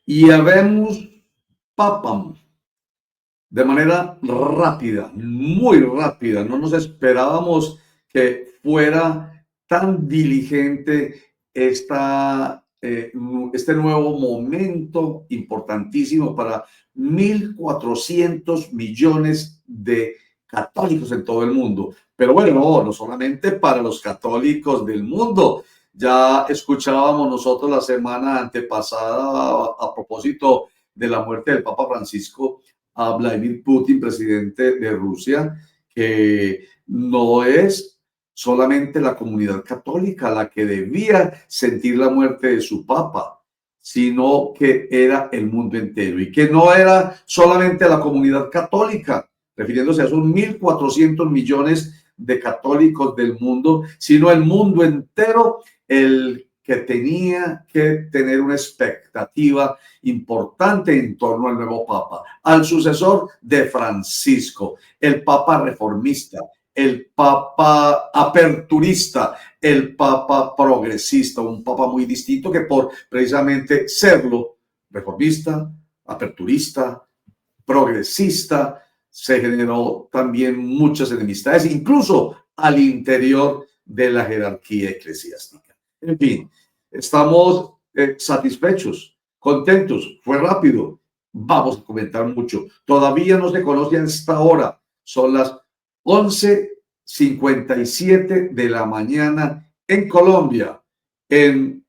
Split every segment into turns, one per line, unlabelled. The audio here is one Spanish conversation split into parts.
y habemos papam de manera rápida, muy rápida. No nos esperábamos que fuera tan diligente este nuevo momento importantísimo para 1.400 millones de católicos en todo el mundo. Pero bueno, no solamente para los católicos del mundo. Ya escuchábamos nosotros la semana antepasada a propósito de la muerte del Papa Francisco a Vladimir Putin, presidente de Rusia, que no es solamente la comunidad católica la que debía sentir la muerte de su papa, sino que era el mundo entero y que no era solamente la comunidad católica, refiriéndose a esos 1.400 millones de católicos del mundo, sino el mundo entero el que tenía que tener una expectativa importante en torno al nuevo Papa, al sucesor de Francisco, el Papa reformista, el Papa aperturista, el Papa progresista, un Papa muy distinto que por precisamente serlo, reformista, aperturista, progresista, se generó también muchas enemistades, incluso al interior de la jerarquía eclesiástica. En fin, estamos satisfechos, contentos, fue rápido. Vamos a comentar mucho. Todavía no se conoce a esta hora. Son las 11:57 de la mañana en Colombia. En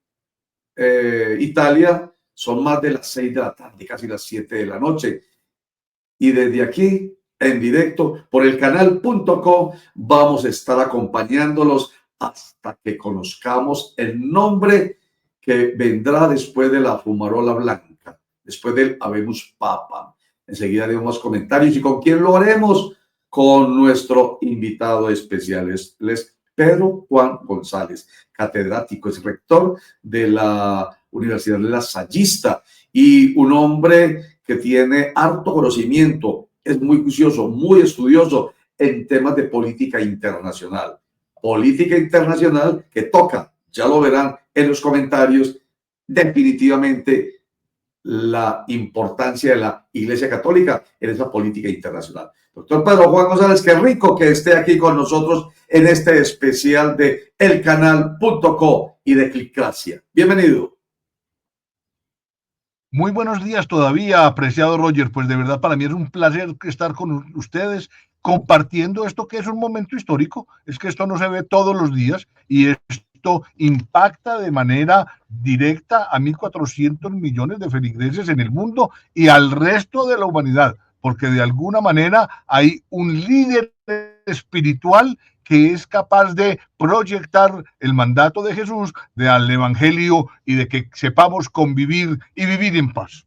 Italia son más de las 6 de la tarde, casi las 7 de la noche. Y desde aquí, en directo, por el canal.co, vamos a estar acompañándolos hasta que conozcamos el nombre que vendrá después de la fumarola blanca, después del Habemus Papam. Enseguida haremos más comentarios. ¿Y con quién lo haremos? Con nuestro invitado especial. Es Pedro Juan González, catedrático, es rector de la Universidad de La Sallista y un hombre que tiene harto conocimiento, es muy juicioso, muy estudioso en temas de política internacional. Política internacional que toca, ya lo verán en los comentarios, definitivamente la importancia de la Iglesia Católica en esa política internacional. Doctor Pedro Juan González, qué rico que esté aquí con nosotros en este especial de elcanal.co y de Clicracia. Bienvenido.
Muy buenos días todavía, apreciado Roger. Pues de verdad para mí es un placer estar con ustedes compartiendo esto que es un momento histórico. Es que esto no se ve todos los días y esto impacta de manera directa a 1.400 millones de feligreses en el mundo y al resto de la humanidad, porque de alguna manera hay un líder espiritual que es capaz de proyectar el mandato de Jesús, del Evangelio y de que sepamos convivir y vivir en paz.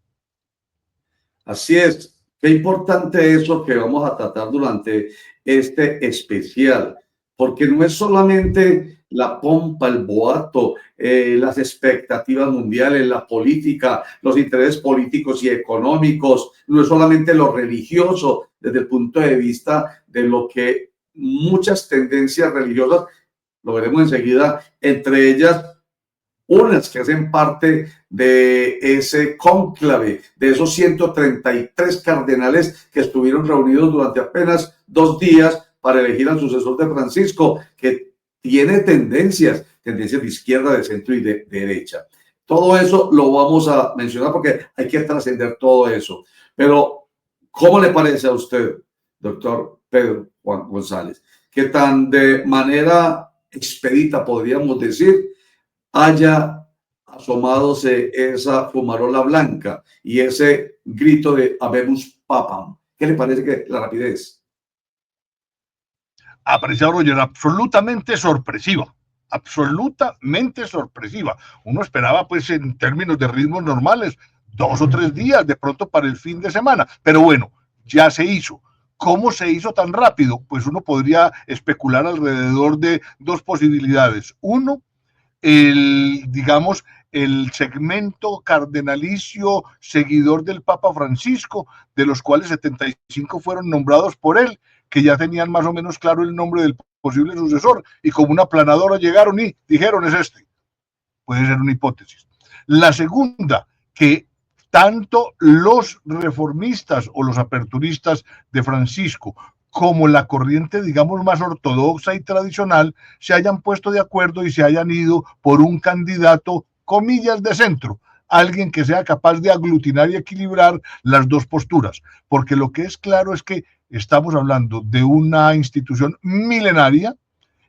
Así es. Qué importante eso que vamos a tratar durante este especial, porque no es solamente la pompa, el boato, las expectativas mundiales, la política, los intereses políticos y económicos, no es solamente lo religioso desde el punto de vista de lo que muchas tendencias religiosas, lo veremos enseguida, entre ellas unas que hacen parte de ese cónclave, de esos 133 cardenales que estuvieron reunidos durante apenas 2 días para elegir al sucesor de Francisco, que tiene tendencias de izquierda, de centro y de derecha. Todo eso lo vamos a mencionar porque hay que trascender todo eso. Pero, ¿cómo le parece a usted, doctor Pedro Juan González, que tan de manera expedita, podríamos decir, haya asomadose esa fumarola blanca y ese grito de Habemus Papam? ¿Qué le parece que la rapidez?
Apreciado Roger, absolutamente sorpresiva. Absolutamente sorpresiva. Uno esperaba, pues, en términos de ritmos normales, 2 o 3 días, de pronto para el fin de semana. Pero bueno, ya se hizo. ¿Cómo se hizo tan rápido? Pues uno podría especular alrededor de 2 posibilidades. Uno, digamos, el segmento cardenalicio seguidor del Papa Francisco, de los cuales 75 fueron nombrados por él, que ya tenían más o menos claro el nombre del posible sucesor, y como una planadora llegaron y dijeron es este. Puede ser una hipótesis. La segunda, que tanto los reformistas o los aperturistas de Francisco como la corriente, digamos, más ortodoxa y tradicional, se hayan puesto de acuerdo y se hayan ido por un candidato, comillas, de centro, alguien que sea capaz de aglutinar y equilibrar las dos posturas, porque lo que es claro es que estamos hablando de una institución milenaria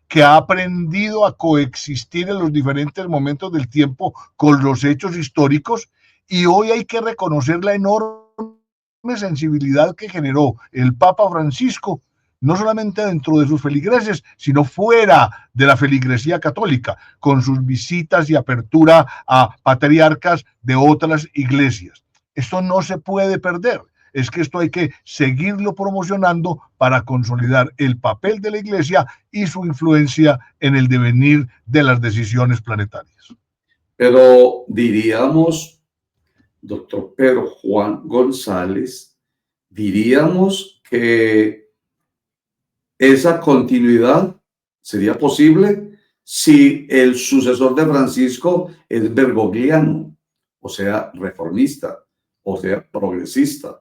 que ha aprendido a coexistir en los diferentes momentos del tiempo con los hechos históricos, y hoy hay que reconocer la enorme sensibilidad que generó el Papa Francisco, no solamente dentro de sus feligreses, sino fuera de la feligresía católica, con sus visitas y apertura a patriarcas de otras iglesias. Esto no se puede perder. Es que esto hay que seguirlo promocionando para consolidar el papel de la Iglesia y su influencia en el devenir de las decisiones planetarias.
Pero diríamos, doctor Pedro Juan González, diríamos que esa continuidad sería posible si el sucesor de Francisco es bergogliano, o sea, reformista, o sea, progresista,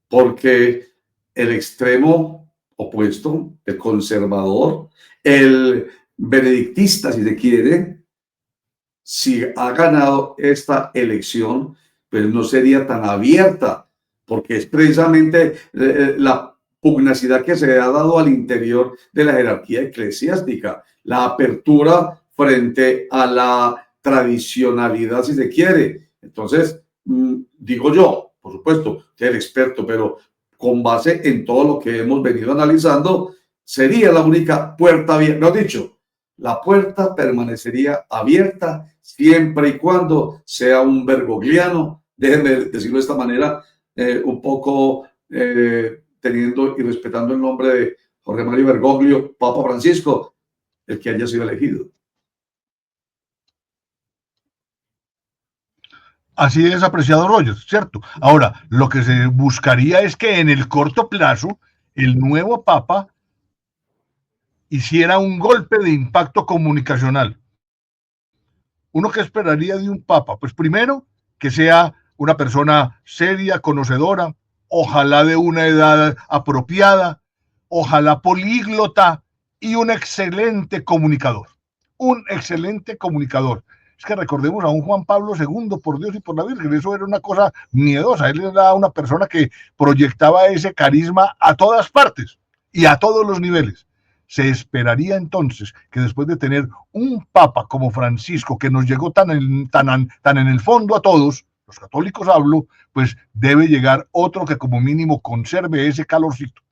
porque el extremo opuesto, el conservador, el benedictista, si se quiere, si ha ganado esta elección, pues no sería tan abierta, porque es precisamente la pugnacidad que se ha dado al interior de la jerarquía eclesiástica, la apertura frente a la tradicionalidad, si se quiere. Entonces, digo yo, por supuesto, usted es el experto, pero con base en todo lo que hemos venido analizando, sería la única puerta abierta, no dicho, la puerta permanecería abierta siempre y cuando sea un bergogliano, déjenme decirlo de esta manera, un poco teniendo y respetando el nombre de Jorge Mario Bergoglio, Papa Francisco, el que haya sido elegido.
Así es, apreciado Rogers, ¿cierto? Ahora, lo que se buscaría es que en el corto plazo el nuevo Papa hiciera un golpe de impacto comunicacional. ¿Uno qué esperaría de un Papa? Pues primero, que sea una persona seria, conocedora, ojalá de una edad apropiada, ojalá políglota y un excelente comunicador. Un excelente comunicador. Es que recordemos a un Juan Pablo II, por Dios y por la Virgen, eso era una cosa miedosa. Él era una persona que proyectaba ese carisma a todas partes y a todos los niveles. Se esperaría entonces que después de tener un papa como Francisco, que nos llegó tan en el fondo a todos, los católicos hablo, pues debe llegar otro que como mínimo conserve ese calorcito.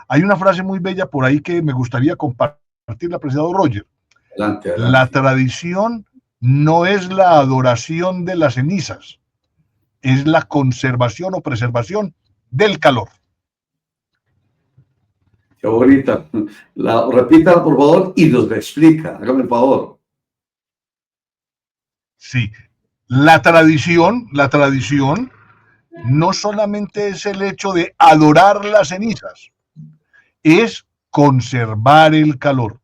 Hay una frase muy bella por ahí que me gustaría compartir, apreciado Roger.
Adelante, adelante.
La tradición no es la adoración de las cenizas, es la conservación o preservación del calor.
Qué bonita. Repítala, por favor, y nos la explica. Hágame el favor.
Sí, la tradición no solamente es el hecho de adorar las cenizas, es conservar el calor.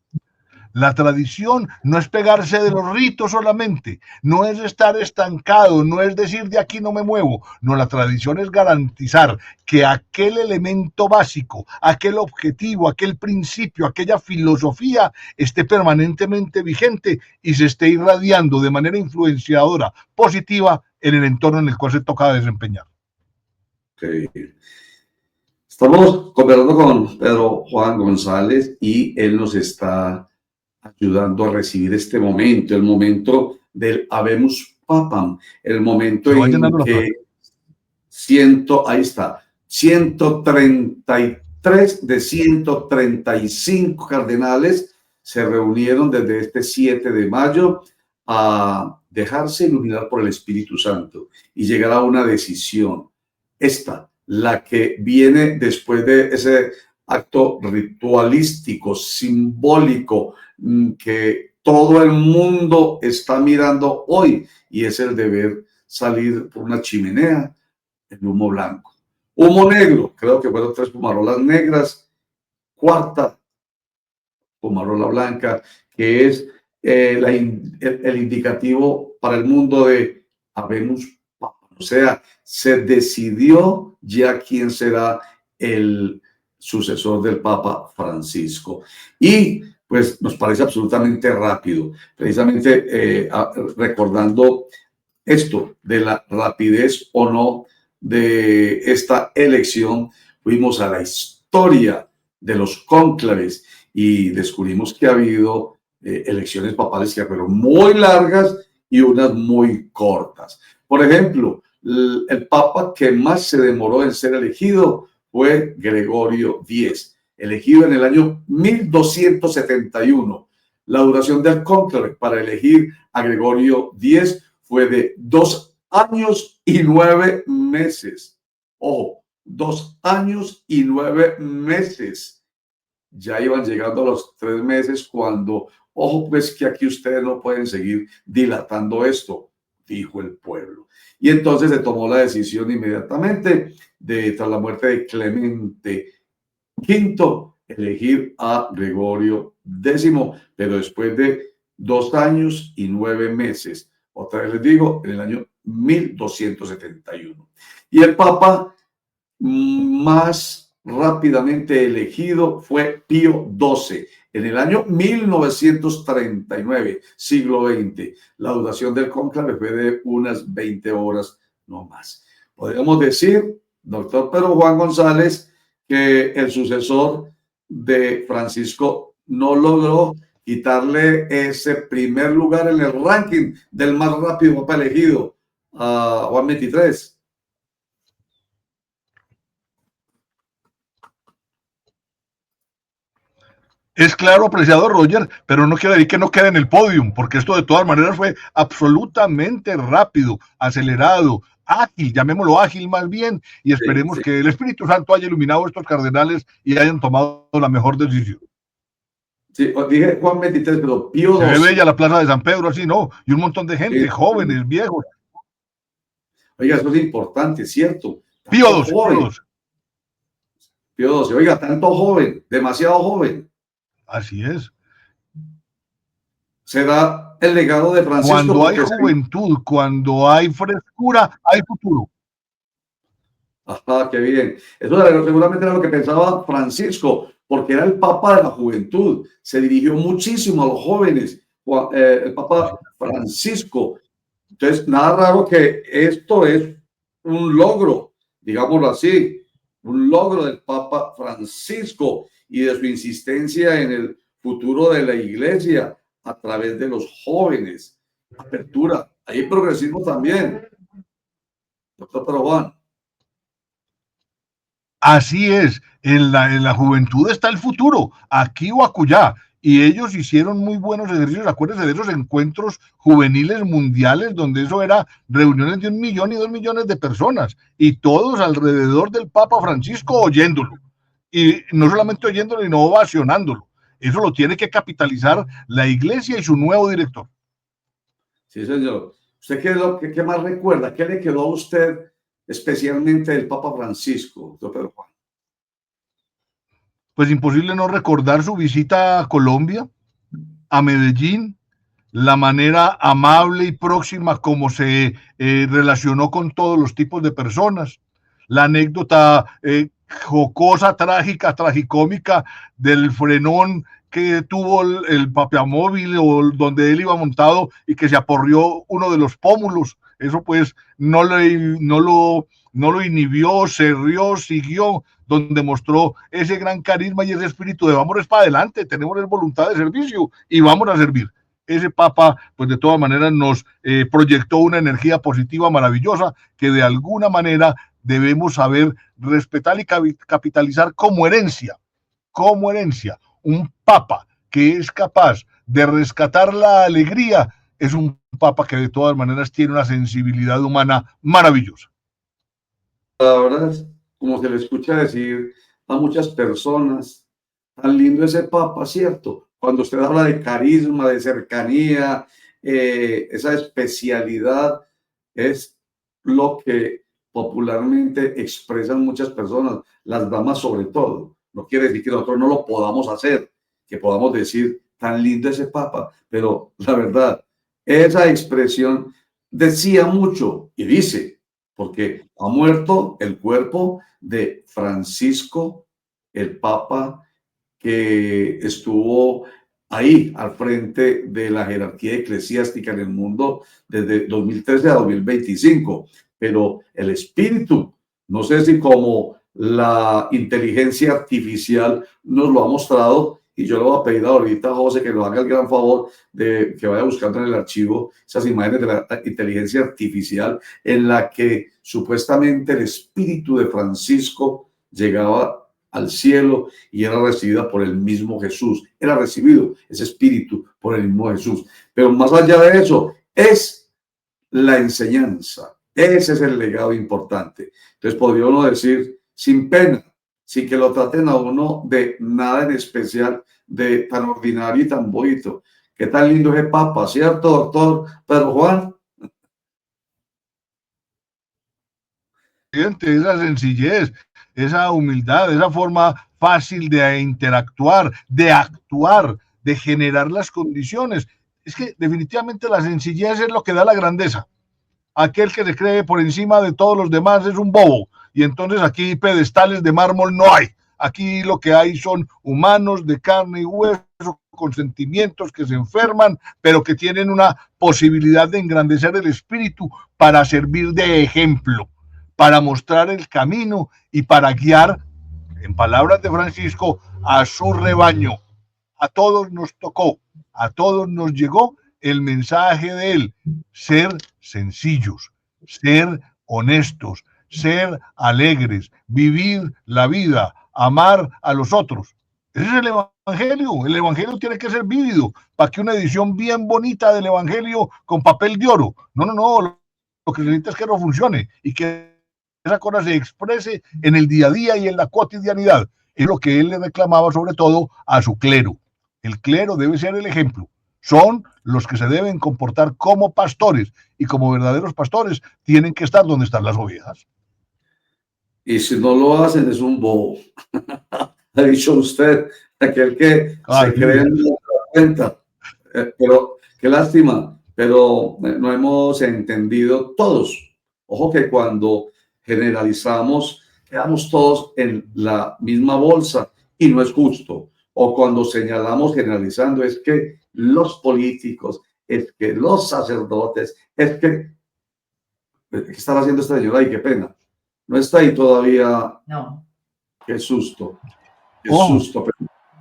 La tradición no es pegarse de los ritos solamente, no es estar estancado, no es decir de aquí no me muevo, no, la tradición es garantizar que aquel elemento básico, aquel objetivo, aquel principio, aquella filosofía esté permanentemente vigente y se esté irradiando de manera influenciadora, positiva en el entorno en el cual se toca desempeñar.
Okay. Estamos conversando con Pedro Juan González y él nos está ayudando a recibir este momento, el momento del Habemus Papam, el momento en que ahí está, 133 de 135 cardenales se reunieron desde este 7 de mayo a dejarse iluminar por el Espíritu Santo y llegar a una decisión. Esta, la que viene después de ese acto ritualístico, simbólico, que todo el mundo está mirando hoy, y es el de ver salir por una chimenea el humo blanco. Humo negro, creo que fueron 3 fumarolas negras, cuarta fumarola blanca, que es el indicativo para el mundo de Habemus Papam, O sea, se decidió ya quién será el sucesor del Papa Francisco. Y pues nos parece absolutamente rápido, precisamente recordando esto de la rapidez o no de esta elección, fuimos a la historia de los cónclaves y descubrimos que ha habido elecciones papales que fueron muy largas y unas muy cortas. Por ejemplo, el papa que más se demoró en ser elegido fue Gregorio X, elegido en el año 1271. La duración del cónclave para elegir a Gregorio X fue de 2 años y 9 meses. Ojo, 2 años y 9 meses. Ya iban llegando a los 3 meses cuando, ojo, pues que aquí ustedes no pueden seguir dilatando esto, dijo el pueblo. Y entonces se tomó la decisión inmediatamente de, tras la muerte de Clemente V, elegir a Gregorio X, pero después de 2 años y 9 meses. Otra vez les digo, en el año 1271. Y el Papa más rápidamente elegido fue Pío XII, en el año 1939, siglo XX. La duración del cónclave fue de unas 20 horas, no más. Podríamos decir, doctor Pedro Juan González, que el sucesor de Francisco no logró quitarle ese primer lugar en el ranking del más rápido papa elegido a Juan XXIII.
Es claro, apreciado Roger, pero no quiere decir que no quede en el podium, porque esto de todas maneras fue absolutamente rápido, acelerado, ágil, llamémoslo ágil más bien, y esperemos que el Espíritu Santo haya iluminado a estos cardenales y hayan tomado la mejor decisión.
Sí, dije Juan XXIII, pero Pío XII.
Se ve bella la plaza de San Pedro, así, ¿no? Y un montón de gente, jóvenes, viejos.
Oiga, eso es importante, ¿cierto?
Pío XII.
Pío XII, oiga, tanto joven, demasiado joven.
Así es.
Será el legado de Francisco.
Cuando hay juventud, cuando hay frescura, hay futuro.
Ajá, qué bien. Eso seguramente era lo que pensaba Francisco, porque era el Papa de la juventud. Se dirigió muchísimo a los jóvenes, el Papa Francisco. Entonces, nada raro que esto es un logro, digámoslo así, un logro del Papa Francisco y de su insistencia en el futuro de la Iglesia a través de los jóvenes. Apertura. Hay progresismo también. Doctor Pedro Juan.
Así es, en la juventud está el futuro, aquí o acullá. Y ellos hicieron muy buenos ejercicios. Acuérdense de esos encuentros juveniles mundiales donde eso era reuniones de 1 millón y 2 millones de personas y todos alrededor del Papa Francisco oyéndolo. Y no solamente oyéndolo, sino ovacionándolo. Eso lo tiene que capitalizar la Iglesia y su nuevo director.
Sí, señor. ¿Usted qué más recuerda? ¿Qué le quedó a usted especialmente del Papa Francisco, doctor Pedro Juan?
Pues imposible no recordar su visita a Colombia, a Medellín, la manera amable y próxima como se relacionó con todos los tipos de personas, la anécdota jocosa, trágica, tragicómica del frenón que tuvo el papamóvil o donde él iba montado y que se aporrió uno de los pómulos. Eso pues no lo inhibió, se rió, siguió, donde mostró ese gran carisma y ese espíritu de vamos para adelante, tenemos voluntad de servicio y vamos a servir. Ese Papa, pues de todas maneras nos proyectó una energía positiva maravillosa que de alguna manera debemos saber respetar y capitalizar como herencia. Un Papa que es capaz de rescatar la alegría es un Papa que de todas maneras tiene una sensibilidad humana maravillosa.
La verdad es, como se le escucha decir a muchas personas, tan lindo ese Papa, ¿cierto? Cuando usted habla de carisma, de cercanía, esa especialidad es lo que popularmente expresan muchas personas, las damas sobre todo. No quiere decir que nosotros no lo podamos hacer, que podamos decir tan lindo ese Papa, pero la verdad, esa expresión decía mucho y dice, porque ha muerto el cuerpo de Francisco, el Papa que estuvo ahí al frente de la jerarquía eclesiástica en el mundo desde 2013 a 2025. Pero el espíritu, no sé si como la inteligencia artificial nos lo ha mostrado, y yo le voy a pedir ahorita a José que nos haga el gran favor de que vaya buscando en el archivo esas imágenes de la inteligencia artificial en la que supuestamente el espíritu de Francisco llegaba al cielo y era recibida por el mismo Jesús. Era recibido ese espíritu por el mismo Jesús. Pero más allá de eso, es la enseñanza. Ese es el legado importante. Entonces podría uno decir, sin pena, sin que lo traten a uno de nada en especial, de tan ordinario y tan bonito. Qué tan lindo es el Papa, ¿cierto, doctor Pedro Juan?
Esa sencillez, esa humildad, esa forma fácil de interactuar, de actuar, de generar las condiciones. Es que definitivamente la sencillez es lo que da la grandeza. Aquel que se cree por encima de todos los demás es un bobo. Y entonces aquí pedestales de mármol no hay. Aquí lo que hay son humanos de carne y hueso, con sentimientos que se enferman, pero que tienen una posibilidad de engrandecer el espíritu para servir de ejemplo, para mostrar el camino y para guiar, en palabras de Francisco, a su rebaño. A todos nos tocó, a todos nos llegó el mensaje de él: ser sencillos, ser honestos, ser alegres, vivir la vida, amar a los otros. Ese es el evangelio. El evangelio tiene que ser vívido, para que una edición bien bonita del evangelio con papel de oro. No. Lo que se necesita es que no funcione y que esa cosa se exprese en el día a día y en la cotidianidad. Es lo que él le reclamaba sobre todo a su clero. El clero debe ser el ejemplo. Son los que se deben comportar como pastores, y como verdaderos pastores tienen que estar donde están las ovejas.
Y si no lo hacen es un bobo. Ha dicho usted, aquel que se cree en la cuenta. Pero qué lástima, pero no hemos entendido todos. Ojo que cuando generalizamos, quedamos todos en la misma bolsa y no es justo. O cuando señalamos generalizando, es que los políticos, es que los sacerdotes, es que... ¿Qué estaba haciendo esta señora? Ay, qué pena. No está ahí todavía.
No.
Qué susto. Qué susto.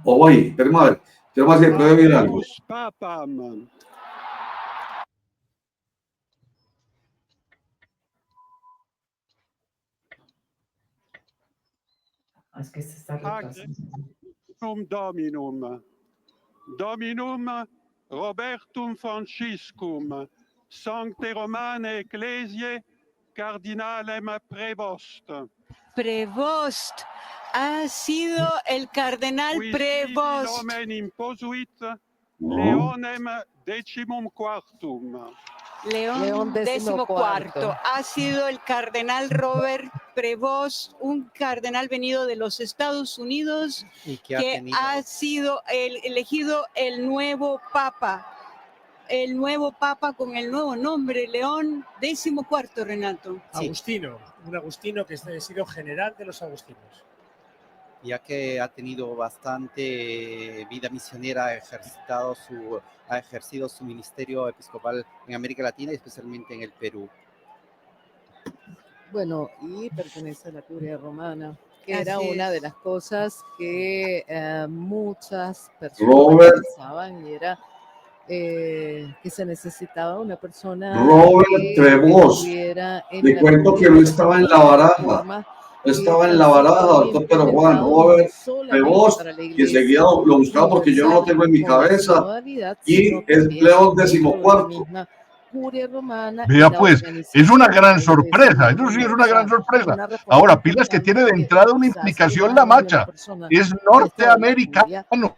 O ahí, pero a ver, quiero más que puede oír algo.
Papa, man.
Es que se está retrasando.
Dominum Robertum Franciscum, Sancte Romane Ecclesiae, Cardinalem Prevost.
Prevost ha sido el cardenal Prevost.
Leonem Decimum Quartum.
León XIV ha sido el cardenal Robert Prevost, un cardenal venido de los Estados Unidos que ha sido elegido el nuevo papa con el nuevo nombre, León XIV, Renato.
Agustino, un agustino que ha sido general de los agustinos.
Ya que ha tenido bastante vida misionera, ha ejercido su ministerio episcopal en América Latina y especialmente en el Perú.
Bueno, y pertenece a la Curia Romana, que era una de las cosas que muchas personas pensaban, y era que se necesitaba una persona
Robert Prevost. Le cuento que no estaba en la baraja. Estaba en la baraja, doctor Pedro Juan. Robert Prevost, que enseguida lo buscaba porque yo no lo tengo en mi cabeza, y es León XIV.
Curia Romana.
Vea pues, es una gran sorpresa, eso sí es una gran sorpresa. Ahora, pilas que tiene de entrada una implicación la macha, es norteamericano,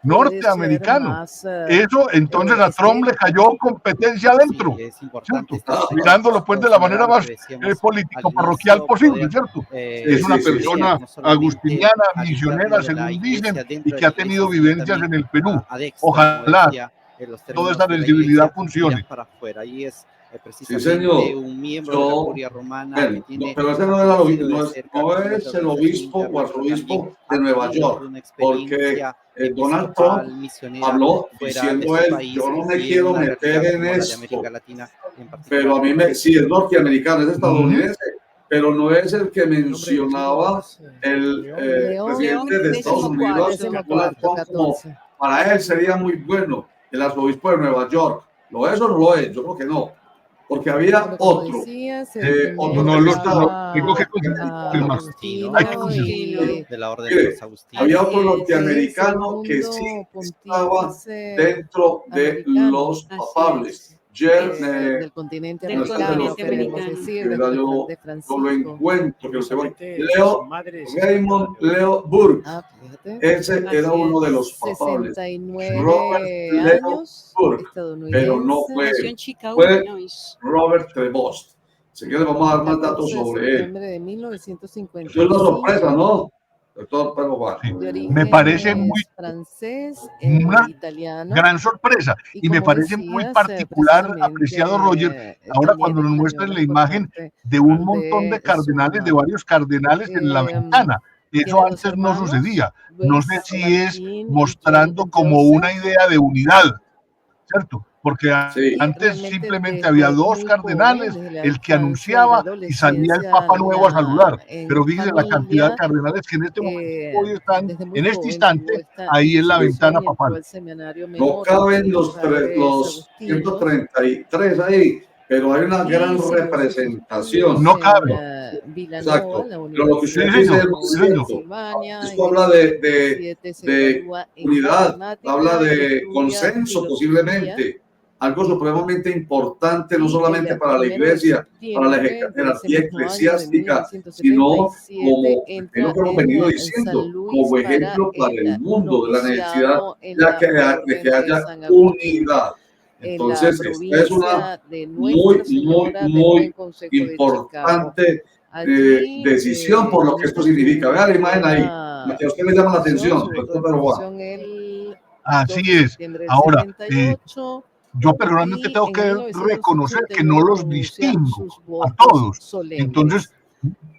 norteamericano. Eso entonces a Trump le cayó competencia adentro, ¿cierto? Mirándolo pues de la manera más político-parroquial posible, ¿cierto? Es una persona agustiniana, misionera, según dicen, y que ha tenido vivencias en el Perú. Ojalá toda esta sensibilidad funcione.
Para afuera. Y es precisamente
señor.
un miembro de la curia romana
Bueno,
que tiene
pero ese no era
conocido de cerca
no
toda la
es el
organización
obispo o
interna, pero
arzobispo
también
de
ha
Nueva
tenido
York,
una
porque
experiencia
Donald Trump
episcopal misionera
habló
fuera de
diciendo
su
él,
país
yo no me
y en
quiero
una
meter
realidad
en
como la de
esto,
América Latina en particular.
pero a mí sí es norteamericano, es estadounidense, pero no es el que mencionaba el presidente de Estados Unidos, Donald Trump, como para él sería muy bueno el arzobispo de Nueva York. ¿Lo es o no lo es? Yo creo que no, porque había otro.
Tengo que confirmar. Hay que confirmar.
De la orden de los agustinos.
Había otro norteamericano que sí estaba dentro de los papables.
Del continente americano, queremos decir, de
yo
Francisco.
lo encuentro, que lo tengo. Raymond Leo Burke. Ese era uno de los papables.
69
Robert Leo
años,
Burke, pero no fue Robert Prevost. Si quiere vamos a dar más datos sobre él.
de 1955.
Eso es una sorpresa, ¿no? Doctor Pedro Juan.
Me parece muy
francés,
una
italiano,
gran sorpresa y me parece muy particular, apreciado Roger, ahora cuando nos muestran la imagen de un montón de cardenales, de varios cardenales en la ventana. Eso antes no sucedía. No sé si es mostrando como una idea de unidad, ¿cierto? Porque antes simplemente había dos cardenales, el que anunciaba y salía el Papa Nuevo a saludar. Pero fíjense la cantidad de cardenales que en este momento hoy están, en este instante, ahí en la ventana papal.
No caben los 133 ahí, pero hay una gran representación.
No cabe.
Exacto. Pero lo que usted dice es muy cierto. Esto habla de unidad, habla de consenso posiblemente. Algo supremamente importante, no solamente para la iglesia, para la jerarquía eclesiástica, sino como lo que hemos venido diciendo, como ejemplo para el mundo de la necesidad de que haya unidad. Entonces, esta es una muy importante decisión por lo que esto significa. Vea la imagen ahí, la que a usted le llama la atención.
Así es. Ahora, yo personalmente tengo que reconocer que no los distingo a todos. Entonces,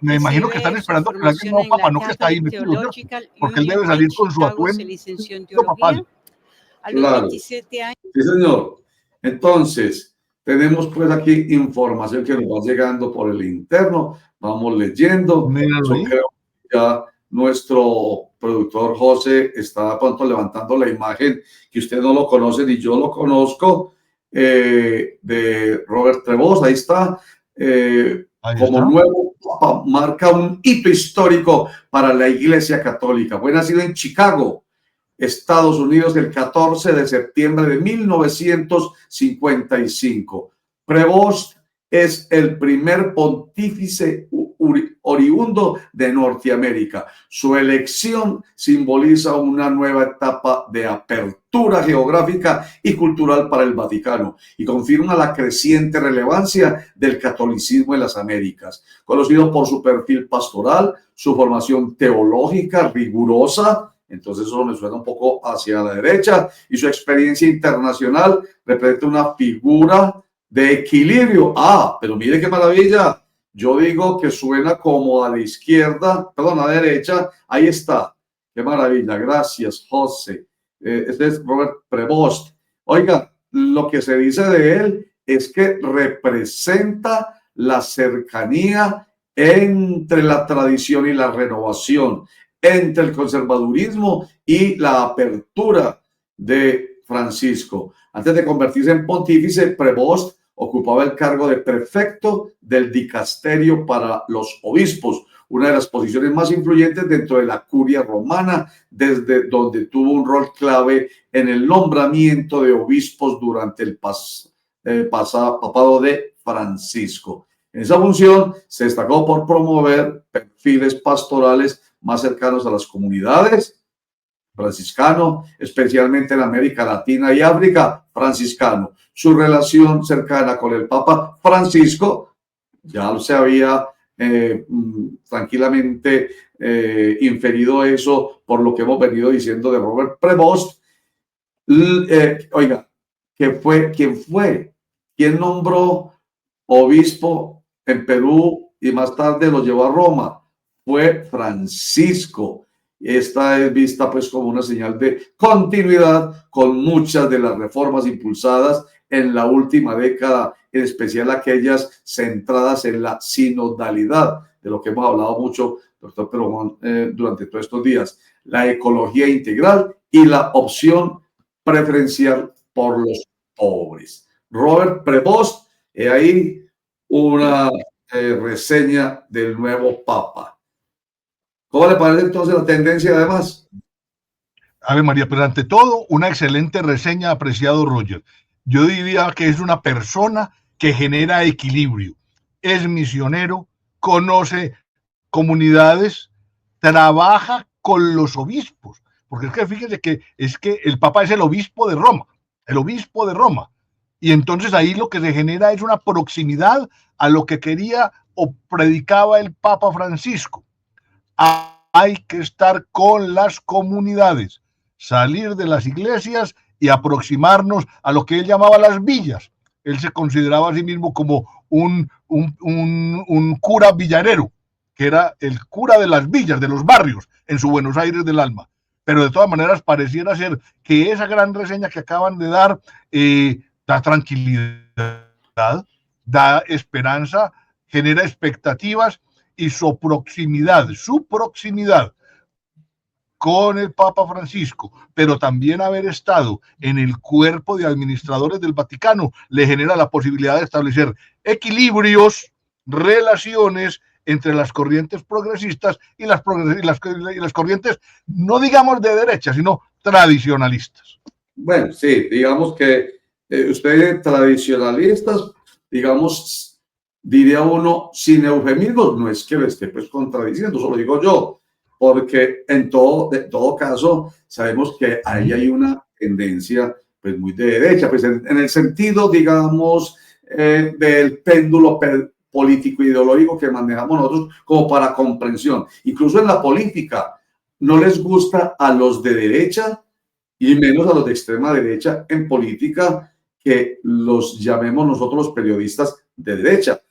me imagino que están esperando que alguien nuevo papa, no que está ahí metido, ¿no? Porque él debe salir con su atuendo papal.
Claro. Sí, señor. Entonces, tenemos pues aquí información que nos va llegando por el interno. Vamos leyendo. Yo creo que ya nuestro productor José está pronto levantando la imagen que usted no lo conoce ni yo lo conozco, de Robert Prevost. Ahí está. Como nuevo papa, marca un hito histórico para la Iglesia Católica. Fue nacido en Chicago, Estados Unidos, el 14 de septiembre de 1955. Prevost es el primer pontífice oriundo de Norteamérica. Su elección simboliza una nueva etapa de apertura geográfica y cultural para el Vaticano y confirma la creciente relevancia del catolicismo en las Américas. Conocido por su perfil pastoral, su formación teológica rigurosa, entonces eso me suena un poco hacia la derecha, y su experiencia internacional, representa una figura de equilibrio. Pero mire qué maravilla. Yo digo que suena como a la izquierda, perdón, a la derecha. Ahí está. Qué maravilla. Gracias, José. Este es Robert Prevost. Oiga, lo que se dice de él es que representa la cercanía entre la tradición y la renovación, entre el conservadurismo y la apertura de Francisco. Antes de convertirse en pontífice, Prevost ocupaba el cargo de prefecto del dicasterio para los obispos, una de las posiciones más influyentes dentro de la curia romana, desde donde tuvo un rol clave en el nombramiento de obispos durante el papado de Francisco. En esa función se destacó por promover perfiles pastorales más cercanos a las comunidades franciscano, especialmente en América Latina y África, franciscano. Su relación cercana con el Papa Francisco ya se había tranquilamente inferido eso por lo que hemos venido diciendo de Robert Prevost. Oiga, ¿quién nombró obispo en Perú y más tarde lo llevó a Roma fue Francisco. Esta es vista pues como una señal de continuidad con muchas de las reformas impulsadas en la última década, en especial aquellas centradas en la sinodalidad, de lo que hemos hablado mucho, doctor Pedro Juan, durante todos estos días, la ecología integral y la opción preferencial por los pobres. Robert Prevost, ahí una reseña del nuevo Papa. ¿Cómo le parece entonces la tendencia además?
Ave María, pero ante todo, una excelente reseña, apreciado Roger. Yo diría que es una persona que genera equilibrio, es misionero, conoce comunidades, trabaja con los obispos, porque es que fíjese que el Papa es el obispo de Roma, y entonces ahí lo que se genera es una proximidad a lo que quería o predicaba el Papa Francisco. Hay que estar con las comunidades, salir de las iglesias y aproximarnos a lo que él llamaba las villas. Él se consideraba a sí mismo como un cura villarero, que era el cura de las villas, de los barrios, en su Buenos Aires del alma. Pero de todas maneras pareciera ser que esa gran reseña que acaban de dar da tranquilidad, da esperanza, genera expectativas, y su proximidad con el Papa Francisco, pero también haber estado en el cuerpo de administradores del Vaticano, le genera la posibilidad de establecer equilibrios, relaciones entre las corrientes progresistas y las corrientes, no digamos de derecha, sino tradicionalistas.
Bueno, sí, digamos que ustedes tradicionalistas, digamos, diría uno, sin eufemismos, no es que lo esté pues contradiciendo, eso lo digo yo, porque de todo caso sabemos que ahí hay una tendencia pues muy de derecha, pues en el sentido, digamos, del péndulo político ideológico que manejamos nosotros como para comprensión. Incluso en la política no les gusta a los de derecha y menos a los de extrema derecha en política que los llamemos nosotros los periodistas de derecha.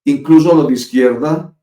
Incluso a los de izquierda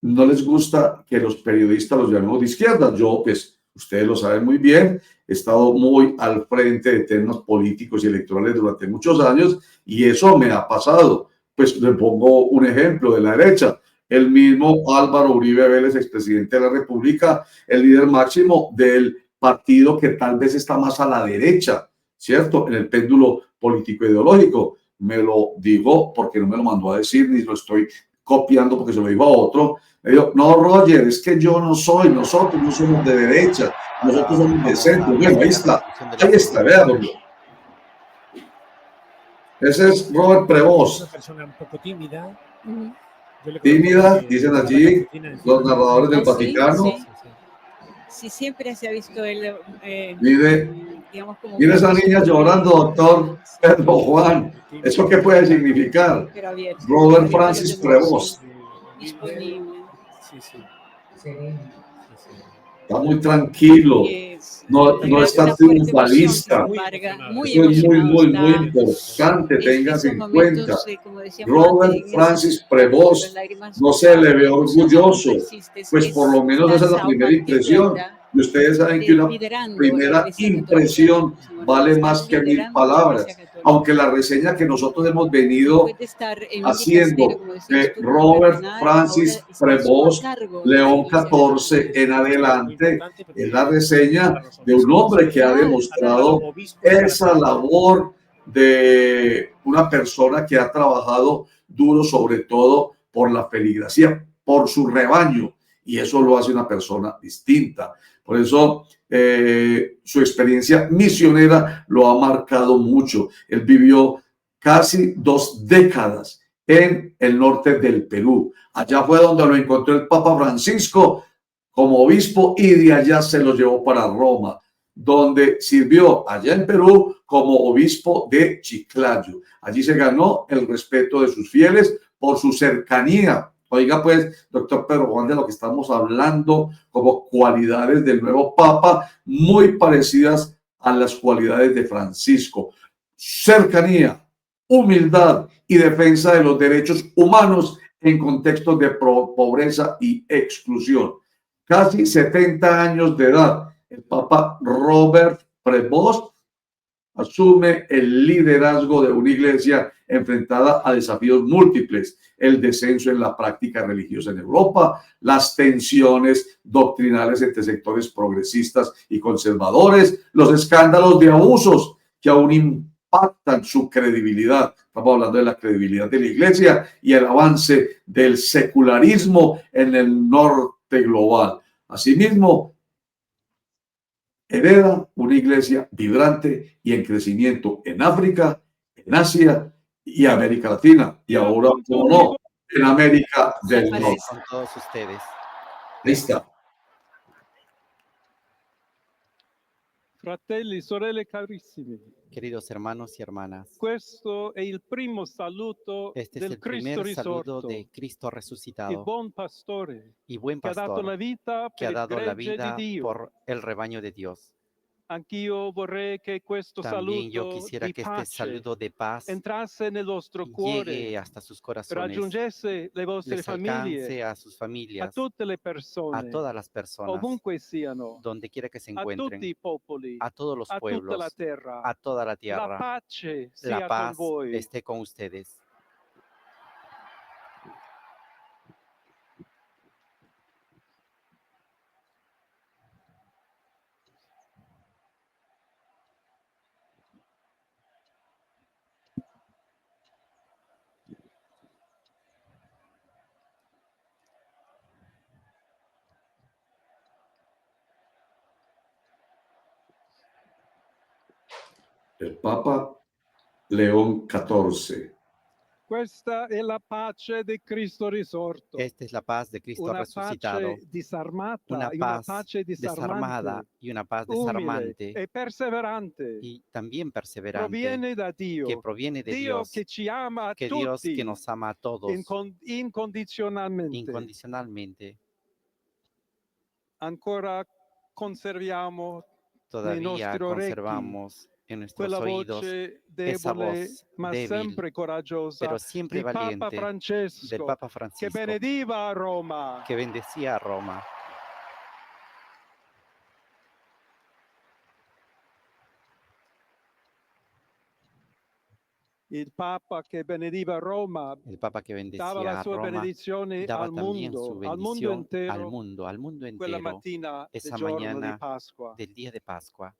no les gusta que los periodistas los llamemos de izquierda. Yo, pues, ustedes lo saben muy bien, he estado muy al frente de temas políticos y electorales durante muchos años y eso me ha pasado. Pues le pongo un ejemplo de la derecha. El mismo Álvaro Uribe Vélez, expresidente de la República, el líder máximo del partido que tal vez está más a la derecha, ¿cierto? En el péndulo político ideológico. Me lo digo porque no me lo mandó a decir, ni lo estoy copiando porque se lo digo a otro. Me dijo, no, Roger, es que yo no soy, nosotros no somos de derecha, nosotros somos de centro. Bueno, ahí está, veanlo. Ese es Robert Prevost.
Una persona un poco tímida.
Tímida, dicen allí los narradores del Vaticano.
Sí, siempre se ha visto él.
Mire esa niña llorando, doctor Pedro Juan. ¿Eso qué puede significar? Robert Francis Prevost. Está muy tranquilo, no está triunfalista. Eso es muy importante, tengas en cuenta. Robert Francis Prevost no se le ve orgulloso, pues por lo menos esa es la primera impresión. Y ustedes saben que una primera impresión vale más que 1000 palabras. Aunque la reseña que nosotros hemos venido haciendo de Robert Francis Prevost, León XIV en adelante, es la reseña de un hombre que ha demostrado esa labor de una persona que ha trabajado duro, sobre todo por la feligresía, por su rebaño, y eso lo hace una persona distinta. Por eso su experiencia misionera lo ha marcado mucho. Él vivió casi 2 décadas en el norte del Perú. Allá fue donde lo encontró el Papa Francisco como obispo y de allá se lo llevó para Roma, donde sirvió allá en Perú como obispo de Chiclayo. Allí se ganó el respeto de sus fieles por su cercanía. Oiga, pues, doctor Pedro Juan, de lo que estamos hablando como cualidades del nuevo Papa, muy parecidas a las cualidades de Francisco. Cercanía, humildad y defensa de los derechos humanos en contextos de pobreza y exclusión. Casi 70 años de edad, el Papa Robert Prevost asume el liderazgo de una iglesia enfrentada a desafíos múltiples, el descenso en la práctica religiosa en Europa, las tensiones doctrinales entre sectores progresistas y conservadores, los escándalos de abusos que aún impactan su credibilidad. Estamos hablando de la credibilidad de la iglesia y el avance del secularismo en el norte global. Asimismo, hereda una iglesia vibrante y en crecimiento en África, en Asia y América Latina. Y ahora, como no, en América del Norte.
Con todos ustedes.
Ahí está.
Fratelli, sorelle carissimi.
Queridos hermanos y hermanas,
Questo è il primo saluto
este es
del
el
Cristo
primer saludo
risorto,
de Cristo
il
resucitado
buon pastore
y buen
che ha dato la
pastor
vita
que ha
per il
dado la
gregge di
vida
Dio.
por el rebaño de Dios.
Anch'io vorrei che questo
También yo
saluto
quisiera
di
que este
pace
saludo de paz
entrasse nel vostro
llegue
cuore,
hasta sus corazones,
raggiungesse le vostre
les
famiglie,
alcance a sus
a
familias,
tutte le
a
persone,
todas las personas,
ovunque siano,
donde quiera que se
a tutti
encuentren,
i popoli,
a todos los
a tutta la
pueblos,
terra.
a toda la
La
tierra.
pace
La
sia con
paz
voi.
esté con ustedes.
El Papa León XIV.
Questa è la pace di Cristo risorto.
Esta es la paz de Cristo
Una
resucitado,
pace disarmata,
una
una
paz
pace
desarmada
disarmante,
y una paz
umile
desarmante
e perseverante.
y también perseverante
Proviene da
que
Dio,
proviene de
Dio
Dios,
che ci ama a
que Dios que
tutti
nos ama a todos
incondizionalmente.
incondicionalmente.
Ancora conserviamo nei
Todavía
nostri orecchi
conservamos en nuestros
quella
oídos
voce
esa
debole
voz
ma
débil,
sempre coraggiosa
pero siempre
di Papa
valiente del
Francesco,
Papa
che
Francisco,
benediva a Roma.
que bendecía a Roma.
Il Papa che benediva Roma
El Papa que
dava la
bendecía a
sua
Roma
benedizione
daba
al
también su
mondo
bendición
intero,
al mundo
quella
entero,
mattina del
esa
giorno di
mañana
Pasqua.
del día de Pascua.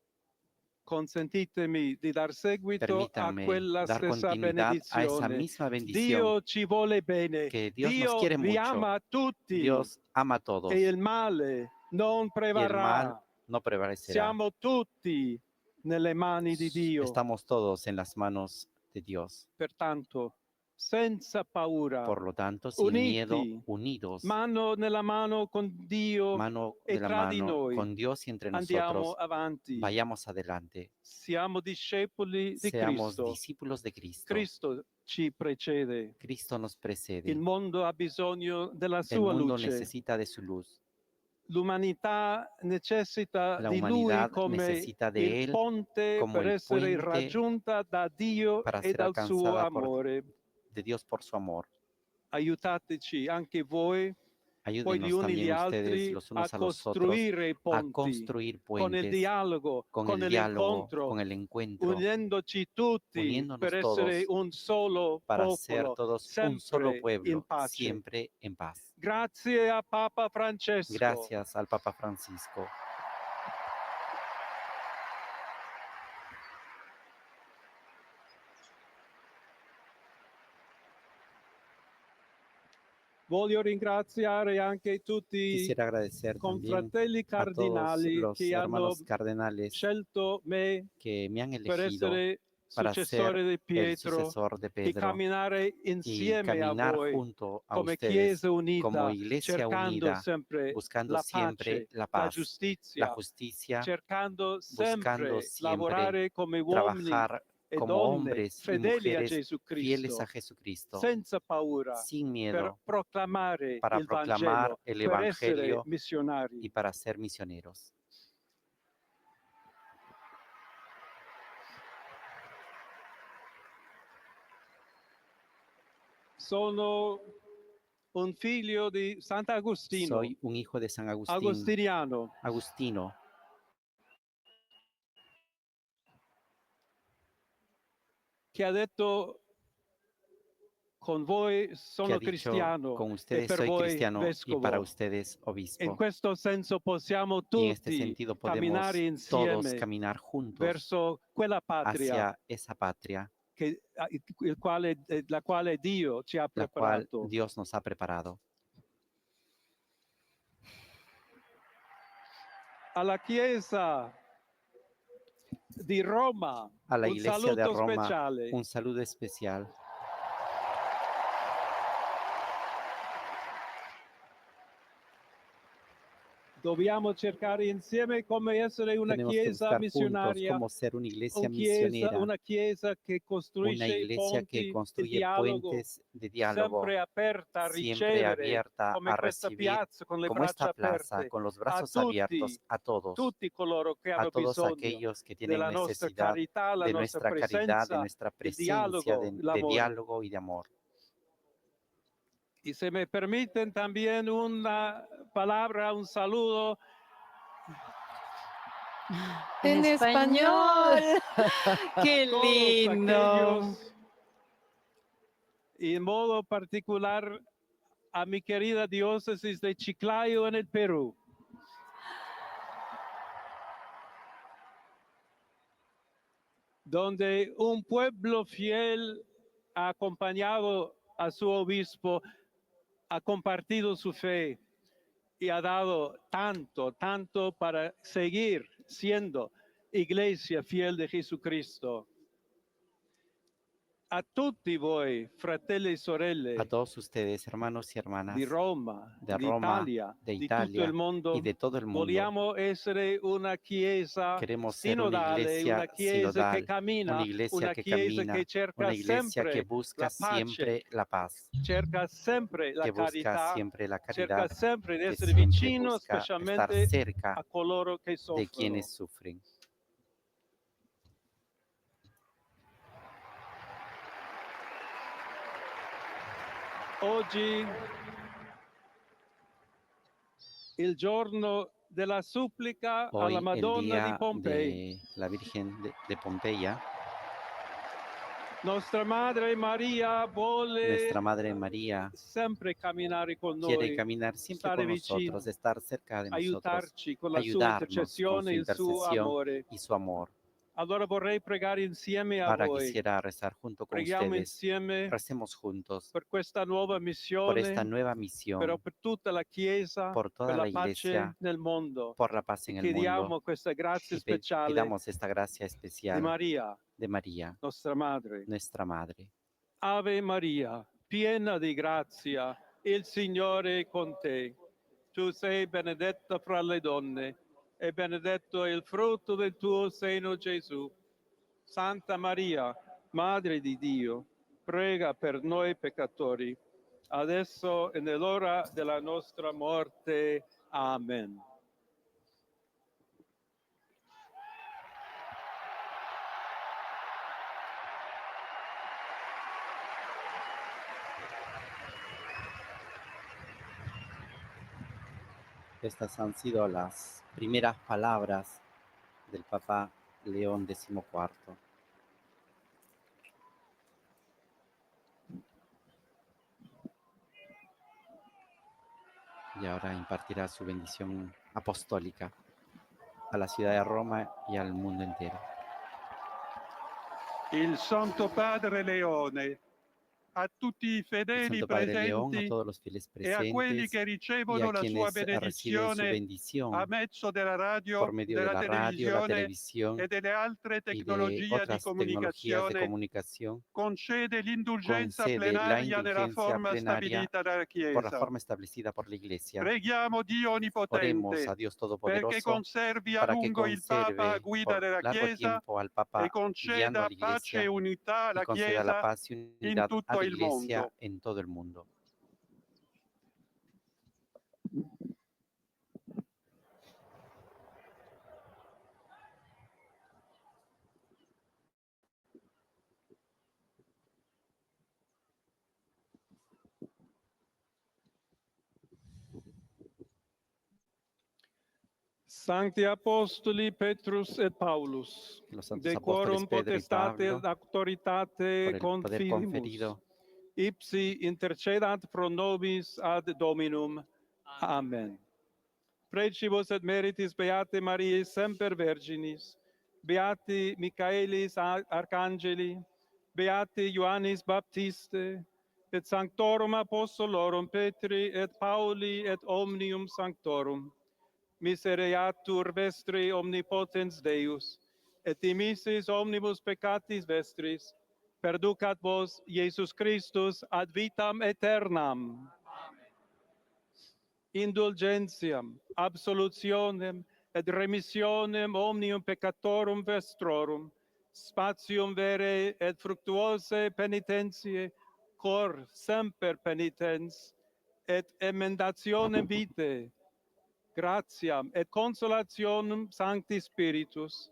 Consentitemi di dar seguito a
Permítanme
quella
dar
stessa
continuidad a esa
benedizione.
misma bendición,
Dio ci vuole bene,
que Dios nos
Dio
quiere
vi
mucho,
ama a tutti
Dios ama a todos
e il male non
y el mal
prevarrà.
no prevalecerá.
Siamo tutti nelle mani di Dio.
Estamos todos en las manos de Dios.
Pertanto, senza paura,
Por lo tanto, sin miedo,
uniti,
unidos,
mano nella mano con Dio
mano
e
de la
tra di
mano
noi,
con Dios y entre
andiamo
nosotros,
avanti.
vayamos adelante.
Siamo discepoli di
Seamos
Cristo.
discípulos de Cristo.
Cristo ci precede.
Cristo nos precede.
Il mondo ha bisogno della
El
sua
mundo
luce.
necesita de su luz.
L'umanità necessita
La
di Lui
humanidad
come
necesita de
il
Él
ponte
como
per
el
essere
puente
raggiunta da Dio
para
e
ser
dal suo
alcanzada
amore.
de Dios por su amor.
Aiutateci anche voi, poi gli
Ayúdenos
uni gli
también ustedes
altri,
los
a
unos a los otros
costruire i
a
ponti
construir
con il
puentes
dialogo, con l'incontro,
con el encuentro,
uniendoci tutti
uniéndonos
per essere
todos
un solo
para ser
popolo,
todos un solo
sempre in
pueblo,
pace.
siempre en paz.
Grazie a Papa Francesco.
Gracias al Papa Francisco.
Voglio ringraziare anche tutti i
Quisiera agradecer también
confratelli
a todos
cardinali
los
che hanno
hermanos cardenales
scelto me
que me han
per
elegido
essere
para ser
successore di
el
Pietro
sucesor de
e
Pedro
camminare
y
insieme a
caminar
voi
junto a
come
ustedes
Chiesa
como
unita,
iglesia
cercando
unida,
sempre
buscando
la
siempre
pace,
la
la
paz, la
giustizia,
justicia,
cercando
buscando
sempre
siempre
lavorare come uomini
trabajar
e
como
donne
hombres y
fedeli a
mujeres
Gesù
fieles
Cristo,
a Jesucristo,
senza paura,
sin
per
miedo,
proclamare
para
il
proclamar
Vangelo,
el
per essere
Evangelio
missionari.
y para ser misioneros.
sono un figlio di Sant'Agostino,
Soy un hijo de San Agustín,
agostiniano,
Agustino,
che ha detto con voi
que
sono
ha dicho,
cristiano
con
e
ustedes
per
soy
voi
cristiano y para
vescovo.
ustedes
In
obispo.
questo senso possiamo
Y en este
tutti
sentido podemos
camminare
todos
insieme
caminar juntos
verso quella patria
hacia esa patria,
la quale Dio ci ha
la cual
preparato.
Dios nos ha preparado.
Alla Chiesa di Roma,
A la
un
Iglesia de
saluto
Roma,
speciale.
un saludo especial.
Dobbiamo cercare insieme come essere una
Tenemos que
chiesa
buscar juntos
missionaria,
cómo ser una iglesia
una
misionera,
chiesa che
una
costruisce i
iglesia que
ponti di
construye
dialogo,
puentes de diálogo,
sempre aperta a
siempre
ricevere,
abierta
come
a
questa
recibir,
piazza con le
como esta
braccia
plaza,
aperte,
con los
a
brazos abiertos
tutti coloro che
a
hanno
todos
bisogno
aquellos que tienen
della nostra
necesidad
carità, la
de
nostra
nuestra caridad, de
presenza,
nuestra
il
presencia,
dialogo,
de
l'amore.
diálogo y de amor.
Y se me permiten también una palabra, un saludo
En español.
¡Qué
a todos
lindo!
aquellos, y en modo particular a mi querida diócesis de Chiclayo en el Perú. Donde un pueblo fiel ha acompañado a su obispo, ha compartido su fe y ha dado tanto, tanto para seguir siendo iglesia fiel de Jesucristo. A tutti voi, fratelli e
A
sorelle,
todos ustedes, hermanos y
di
hermanas
Roma,
de
di
Roma,
Italia,
de
di tutto il
Italia
mondo,
y de todo el mundo,
vogliamo essere una chiesa
queremos ser una
sinodale,
iglesia
una chiesa che
sinodal, una
cammina,
iglesia
una
que
chiesa che
camina,
cerca
una iglesia que
sempre
busca
la pace,
siempre la paz,
cerca sempre la
que busca
carità,
siempre la
cerca
caridad,
sempre di
que
essere
siempre
vicino
busca estar
specialmente
cerca
a coloro che
de
soffrono.
quienes sufren.
Oggi il giorno della supplica alla
Hoy, el
Madonna di
día
Pompei.
de la Virgen de Pompeya,
Nostra Madre Maria vuole
nuestra Madre María
sempre camminare con
quiere
noi,
caminar siempre
stare
con
vicino,
nosotros, estar cerca de nosotros,
aiutarci con la sua
ayudarnos con
intercessione
su
e il suo
intercesión
amore.
y su amor.
Allora vorrei pregare insieme a
Ahora
voi.
quisiera rezar junto con
Preghiamo
ustedes.
insieme
Recemos juntos
per questa nuova
por
missione,
esta nueva
però
misión,
per tutta la Chiesa,
por
per
toda
la
la
pace
Iglesia,
nel mondo.
por la paz
E
en el mundo.
chiediamo questa grazia
Y
speciale
pidamos esta gracia
di
especial
Maria,
de María,
nostra Madre.
nuestra Madre.
Ave Maria, piena di grazia, il Signore è con te. Tu sei benedetta fra le donne e benedetto è il frutto del tuo seno, Gesù. Santa Maria, Madre di Dio, prega per noi peccatori, adesso e nell'ora della nostra morte. Amen.
Estas han sido las primeras palabras del Papa León XIV. Y ahora impartirá su bendición apostólica a la ciudad de Roma y al mundo entero.
Il Santo Padre Leone, a tutti i
El
fedeli
Santo Padre León, a
presenti
todos los fieles
e a quelli
presentes
che
y
ricevono
a
la sua
quienes reciben su
benedizione a
bendición
mezzo della radio,
por medio de
della
la radio, la
televisione
televisión
e delle altre
y de
tecnologie di
otras tecnologías de
comunicazione,
comunicación,
concede l'indulgenza
concede la
plenaria della
indulgencia
forma
plenaria
stabilita dalla
por la
Chiesa.
forma establecida por la Iglesia.
Preghiamo Dio
Oremos
Onnipotente
a Dios
perché
Todopoderoso
conservi a
para que
lungo il Papa a
conserve
guida
por
della
largo
Chiesa
tiempo al
e
Papa guiando a
conceda
la
pace e
Iglesia
unità
y
alla
conceda la
Chiesa
paz y
in
unidad a
tutto
la
il
Iglesia
mondo.
en todo el mundo.
Sancti Apostoli Petrus et Paulus,
Los santos
decorum
apóstoles Pedro y
potestate
Pablo,
auctoritate
por el poder
confidimus,
conferido,
ipsi intercedant pro nobis ad Dominum. Amen. Precibus et meritis Beate Mariae semper Virginis, Beati Michaelis Arcangeli, Beati Ioannis Baptiste, et Sanctorum Apostolorum Petri et Pauli et omnium sanctorum, misereatur vestri omnipotens Deus, et dimissis omnibus peccatis vestris, perducat vos Iesus Christus ad vitam aeternam. Indulgentiam, absolutionem et remissionem omnium peccatorum vestrorum, spatium vere et fructuose penitentiae, cor semper penitens, et emendationem vitae, gratiam et consolationem Sancti Spiritus,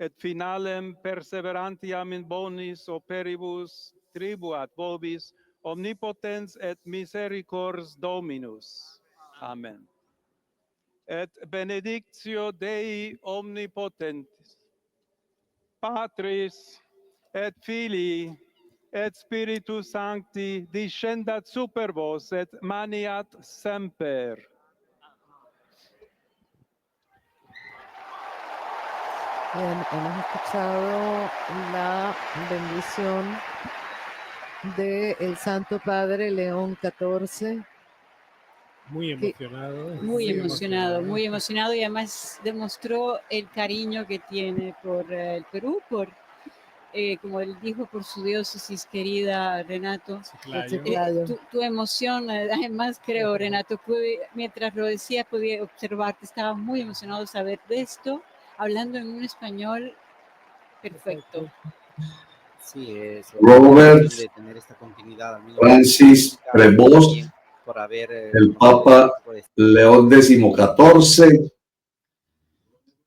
et finalem perseverantiam in bonis operibus tribuat vobis omnipotens et misericords Dominus. Amen. Et benedictio Dei omnipotentis, Patris et Filii et Spiritus Sancti descendat super vos et maniat semper.
Bien, hemos escuchado la bendición del Santo Padre León XIV.
Muy emocionado.
Muy emocionado y además demostró el cariño que tiene por el Perú, por, como él dijo, por su diócesis querida, Renato. Tu emoción, además creo, Renato, mientras lo decía, podía observar que estaba muy emocionado de saber de esto, hablando en un español perfecto.
Sí, es
Robert
de tener esta continuidad.
Francis Prevost,
por haber,
el Papa León XIV,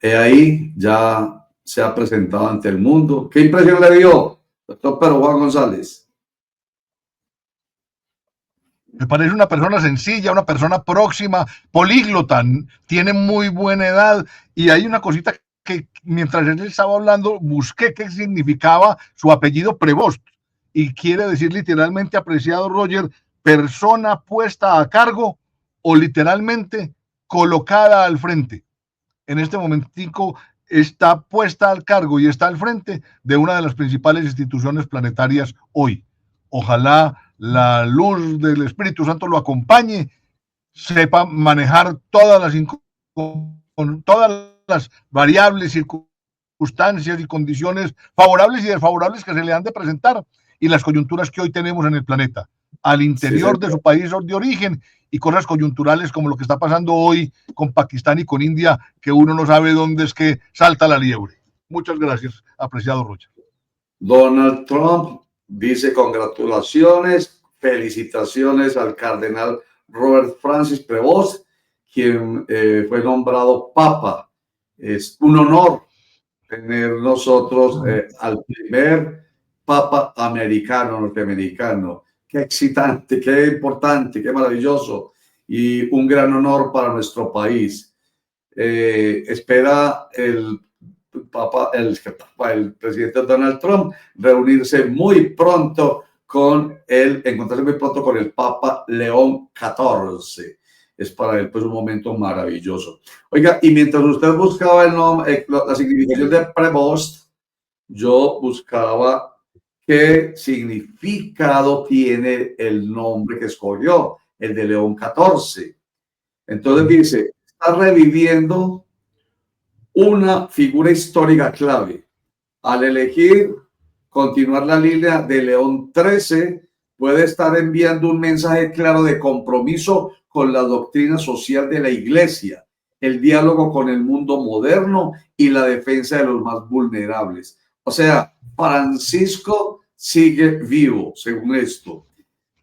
ahí ya se ha presentado ante el mundo. ¿Qué impresión le dio, doctor Pedro Juan González?
Me parece una persona sencilla, una persona próxima, políglota, tiene muy buena edad, y hay una cosita que mientras él estaba hablando busqué qué significaba su apellido Prevost, y quiere decir literalmente, apreciado Roger, persona puesta a cargo o literalmente colocada al frente. En este momentico está puesta al cargo y está al frente de una de las principales instituciones planetarias hoy. Ojalá la luz del Espíritu Santo lo acompañe, sepa manejar todas las variables, circunstancias y condiciones favorables y desfavorables que se le han de presentar, y las coyunturas que hoy tenemos en el planeta, al interior de su país de origen, y cosas coyunturales como lo que está pasando hoy con Pakistán y con India, que uno no sabe dónde es que salta la liebre. Muchas gracias, apreciado Rocha.
Donald Trump dice congratulaciones, felicitaciones al cardenal Robert Francis Prevost, quien fue nombrado Papa. Es un honor tener nosotros al primer Papa americano, norteamericano. Qué excitante, qué importante, qué maravilloso y un gran honor para nuestro país. Espera el presidente Donald Trump reunirse muy pronto con él, encontrarse muy pronto con el Papa León XIV. Es para él pues un momento maravilloso. Oiga, y mientras usted buscaba el nombre, la significación de Prevost, yo buscaba qué significado tiene el nombre que escogió, el de León XIV. Entonces dice, está reviviendo una figura histórica clave. Al elegir continuar la línea de León XIII, puede estar enviando un mensaje claro de compromiso con la doctrina social de la Iglesia, el diálogo con el mundo moderno y la defensa de los más vulnerables. O sea, Francisco sigue vivo, según esto.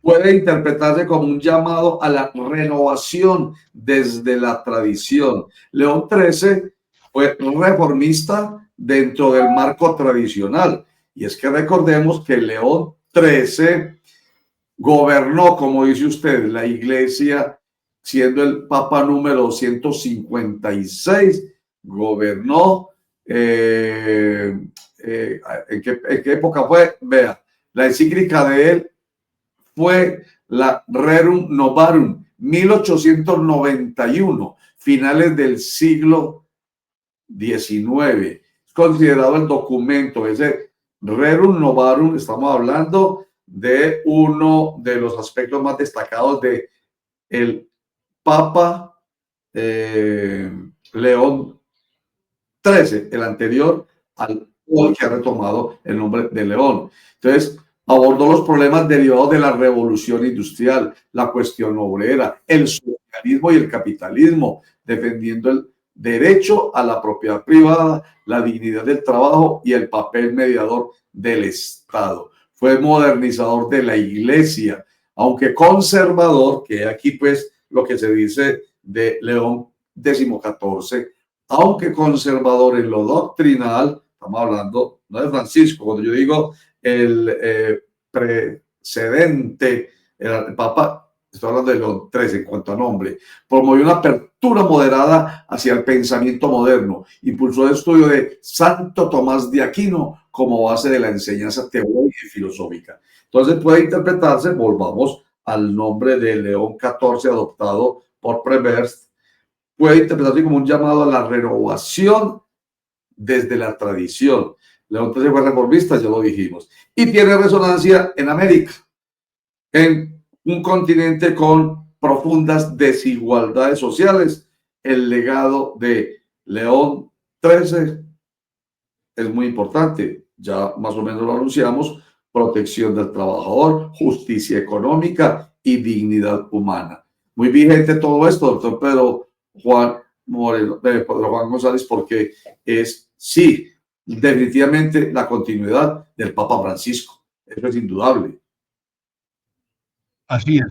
Puede interpretarse como un llamado a la renovación desde la tradición. León XIII fue reformista dentro del marco tradicional. Y es que recordemos que León XIII gobernó, como dice usted, la Iglesia, siendo el Papa número 156 gobernó. ¿En qué época fue? Vea, la encíclica de él fue la Rerum Novarum, 1891, finales del siglo XIX. Es considerado el documento, ese Rerum Novarum, estamos hablando de uno de los aspectos más destacados de el Papa León XIII, el anterior al que ha retomado el nombre de León. Entonces, abordó los problemas derivados de la revolución industrial, la cuestión obrera, el socialismo y el capitalismo, defendiendo el derecho a la propiedad privada, la dignidad del trabajo y el papel mediador del Estado. Fue modernizador de la Iglesia, aunque conservador, que aquí pues lo que se dice de León XIV, aunque conservador en lo doctrinal. Estamos hablando no de Francisco, cuando yo digo el precedente, el Papa, estoy hablando de León XIII en cuanto a nombre, promovió una apertura moderada hacia el pensamiento moderno, impulsó el estudio de Santo Tomás de Aquino como base de la enseñanza teológica y filosófica. Entonces puede interpretarse, volvamos al nombre de León XIV adoptado por Prevert, puede interpretarse como un llamado a la renovación desde la tradición. León XIII fue reformista, ya lo dijimos, y tiene resonancia en América, en un continente con profundas desigualdades sociales. El legado de León XIII es muy importante, ya más o menos lo anunciamos: protección del trabajador, justicia económica y dignidad humana. Muy vigente todo esto, doctor Pedro Juan González, porque es, sí, definitivamente la continuidad del Papa Francisco. Eso es indudable.
Así es.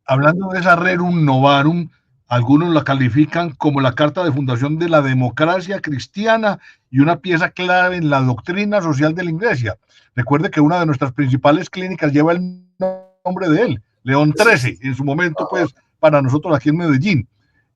Hablando de esa Rerum Novarum, algunos la califican como la carta de fundación de la democracia cristiana y una pieza clave en la doctrina social de la Iglesia. Recuerde que una de nuestras principales clínicas lleva el nombre de él, León XIII, en su momento, pues, para nosotros aquí en Medellín.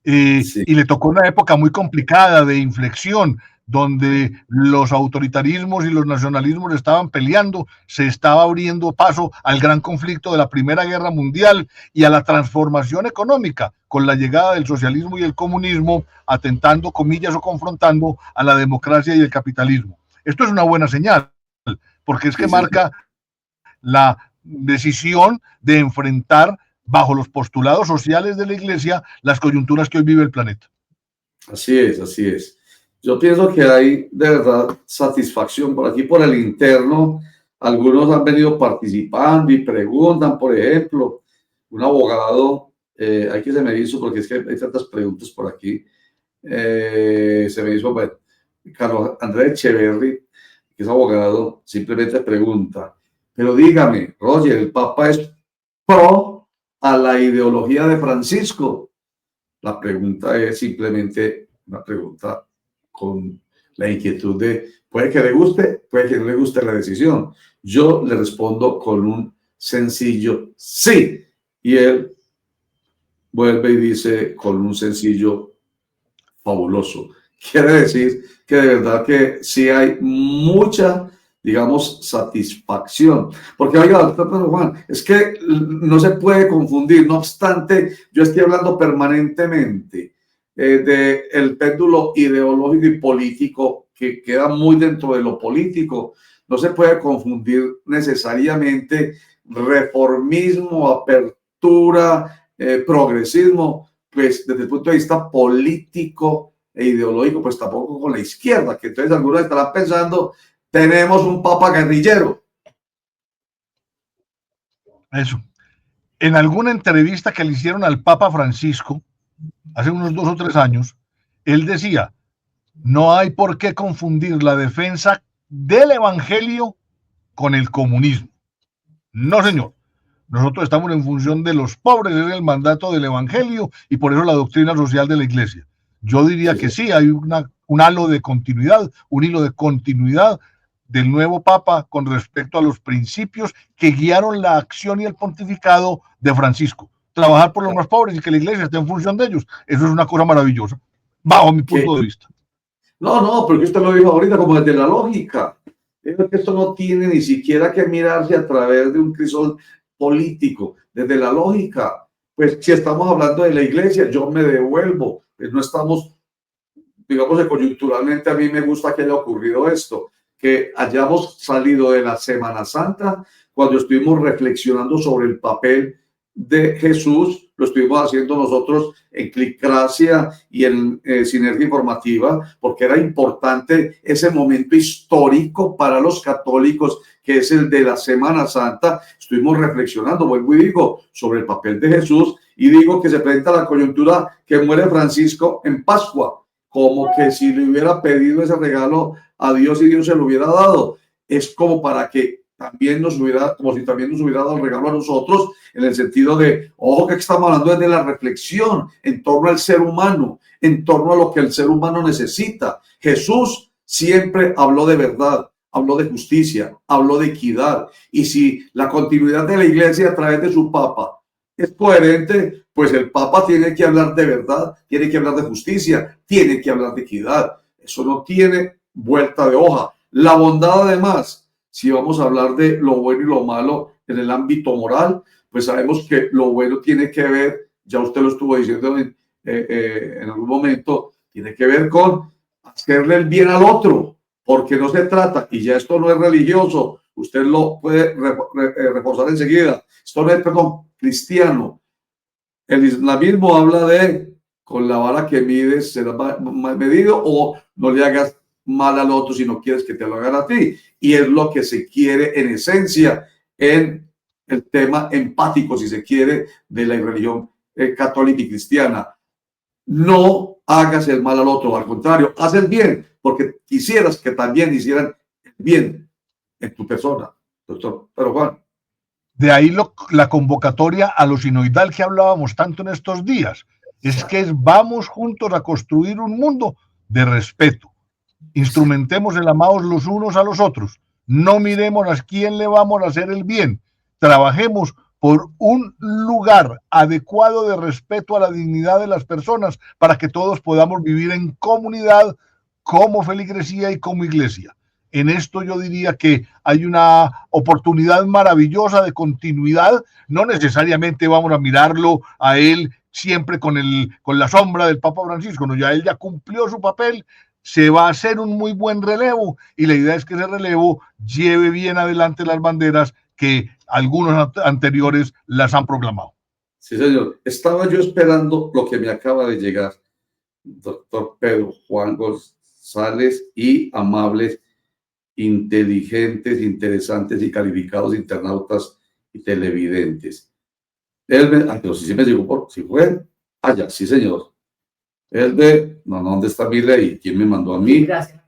Sí. Y le tocó una época muy complicada de inflexión, donde los autoritarismos y los nacionalismos estaban peleando, se estaba abriendo paso al gran conflicto de la Primera Guerra Mundial y a la transformación económica con la llegada del socialismo y el comunismo, atentando, comillas, o confrontando a la democracia y el capitalismo. Esto es una buena señal, porque es que marca la decisión de enfrentar, bajo los postulados sociales de la Iglesia, las coyunturas que hoy vive el planeta.
Así es, así es. Yo pienso que hay de verdad satisfacción por aquí, por el interno. Algunos han venido participando y preguntan, por ejemplo, un abogado, hay que se me hizo, porque es que hay tantas preguntas por aquí, se me hizo, bueno, Carlos Andrés Echeverry, que es abogado, simplemente pregunta, pero dígame, Roger, ¿el Papa es pro a la ideología de Francisco? La pregunta es simplemente una pregunta con la inquietud de, puede que le guste, puede que no le guste la decisión. Yo le respondo con un sencillo sí, y él vuelve y dice con un sencillo fabuloso. Quiere decir que de verdad que sí hay mucha, digamos, satisfacción. Porque, oiga, doctor Pedro Juan, es que no se puede confundir. No obstante, yo estoy hablando permanentemente del péndulo ideológico y político, que queda muy dentro de lo político. No se puede confundir necesariamente reformismo, apertura, progresismo, pues desde el punto de vista político e ideológico, pues tampoco con la izquierda, que entonces algunos estarán pensando, tenemos un papa guerrillero.
Eso. En alguna entrevista que le hicieron al Papa Francisco, hace unos 2 o 3 años, él decía, no hay por qué confundir la defensa del evangelio con el comunismo. No, señor. Nosotros estamos en función de los pobres, es el mandato del evangelio y por eso la doctrina social de la Iglesia. Yo diría que sí, hay un halo de continuidad, un hilo de continuidad del nuevo Papa con respecto a los principios que guiaron la acción y el pontificado de Francisco. Trabajar por los más pobres y que la Iglesia esté en función de ellos, eso es una cosa maravillosa, bajo mi punto de vista.
No, porque usted lo dijo ahorita como desde la lógica. Es que esto no tiene ni siquiera que mirarse a través de un crisol político, desde la lógica. Pues si estamos hablando de la iglesia, yo me devuelvo. Pues no estamos, digamos que coyunturalmente a mí me gusta que haya ocurrido esto, que hayamos salido de la Semana Santa cuando estuvimos reflexionando sobre el papel de Jesús. Lo estuvimos haciendo nosotros en Clicracia y en Sinergia Informativa, porque era importante ese momento histórico para los católicos, que es el de la Semana Santa. Estuvimos reflexionando, vuelvo y digo, sobre el papel de Jesús, y digo que se presenta la coyuntura que muere Francisco en Pascua, como que si le hubiera pedido ese regalo a Dios y Dios se lo hubiera dado. Es como para que también nos hubiera, como si también nos hubiera dado el regalo a nosotros, en el sentido de, ojo, que estamos hablando de la reflexión en torno al ser humano, en torno a lo que el ser humano necesita. Jesús siempre habló de verdad, habló de justicia, habló de equidad. Y si la continuidad de la iglesia a través de su Papa es coherente, pues el Papa tiene que hablar de verdad, tiene que hablar de justicia, tiene que hablar de equidad. Eso no tiene vuelta de hoja. La bondad, además, si vamos a hablar de lo bueno y lo malo en el ámbito moral, pues sabemos que lo bueno tiene que ver, ya usted lo estuvo diciendo en algún momento, tiene que ver con hacerle el bien al otro, porque no se trata, y ya esto no es religioso, usted lo puede reforzar enseguida, esto no es, perdón, cristiano. El islamismo habla de con la vara que mides será medido, o no le hagas mal al otro si no quieres que te lo hagan a ti. Y es lo que se quiere en esencia en el tema empático, si se quiere, de la religión católica y cristiana. No hagas el mal al otro, al contrario, haz el bien, porque quisieras que también hicieran el bien en tu persona, doctor. Pero Juan.
De ahí la convocatoria a lo sinoidal que hablábamos tanto en estos días. Es que vamos juntos a construir un mundo de respeto. Instrumentemos el amados los unos a los otros. No miremos a quién le vamos a hacer el bien. Trabajemos por un lugar adecuado de respeto a la dignidad de las personas para que todos podamos vivir en comunidad como feligresía y como iglesia. En esto yo diría que hay una oportunidad maravillosa de continuidad. No necesariamente vamos a mirarlo a él siempre con la sombra del Papa Francisco. No, ya él ya cumplió su papel. Se va a hacer un muy buen relevo y la idea es que ese relevo lleve bien adelante las banderas que algunos anteriores las han proclamado.
Sí, señor. Estaba yo esperando lo que me acaba de llegar, doctor Pedro Juan González, y amables, inteligentes, interesantes y calificados internautas y televidentes. Pero sí me llegó si fue allá, sí, señor. ¿Dónde está mi ley? ¿Quién me mandó a mí?
Gracias.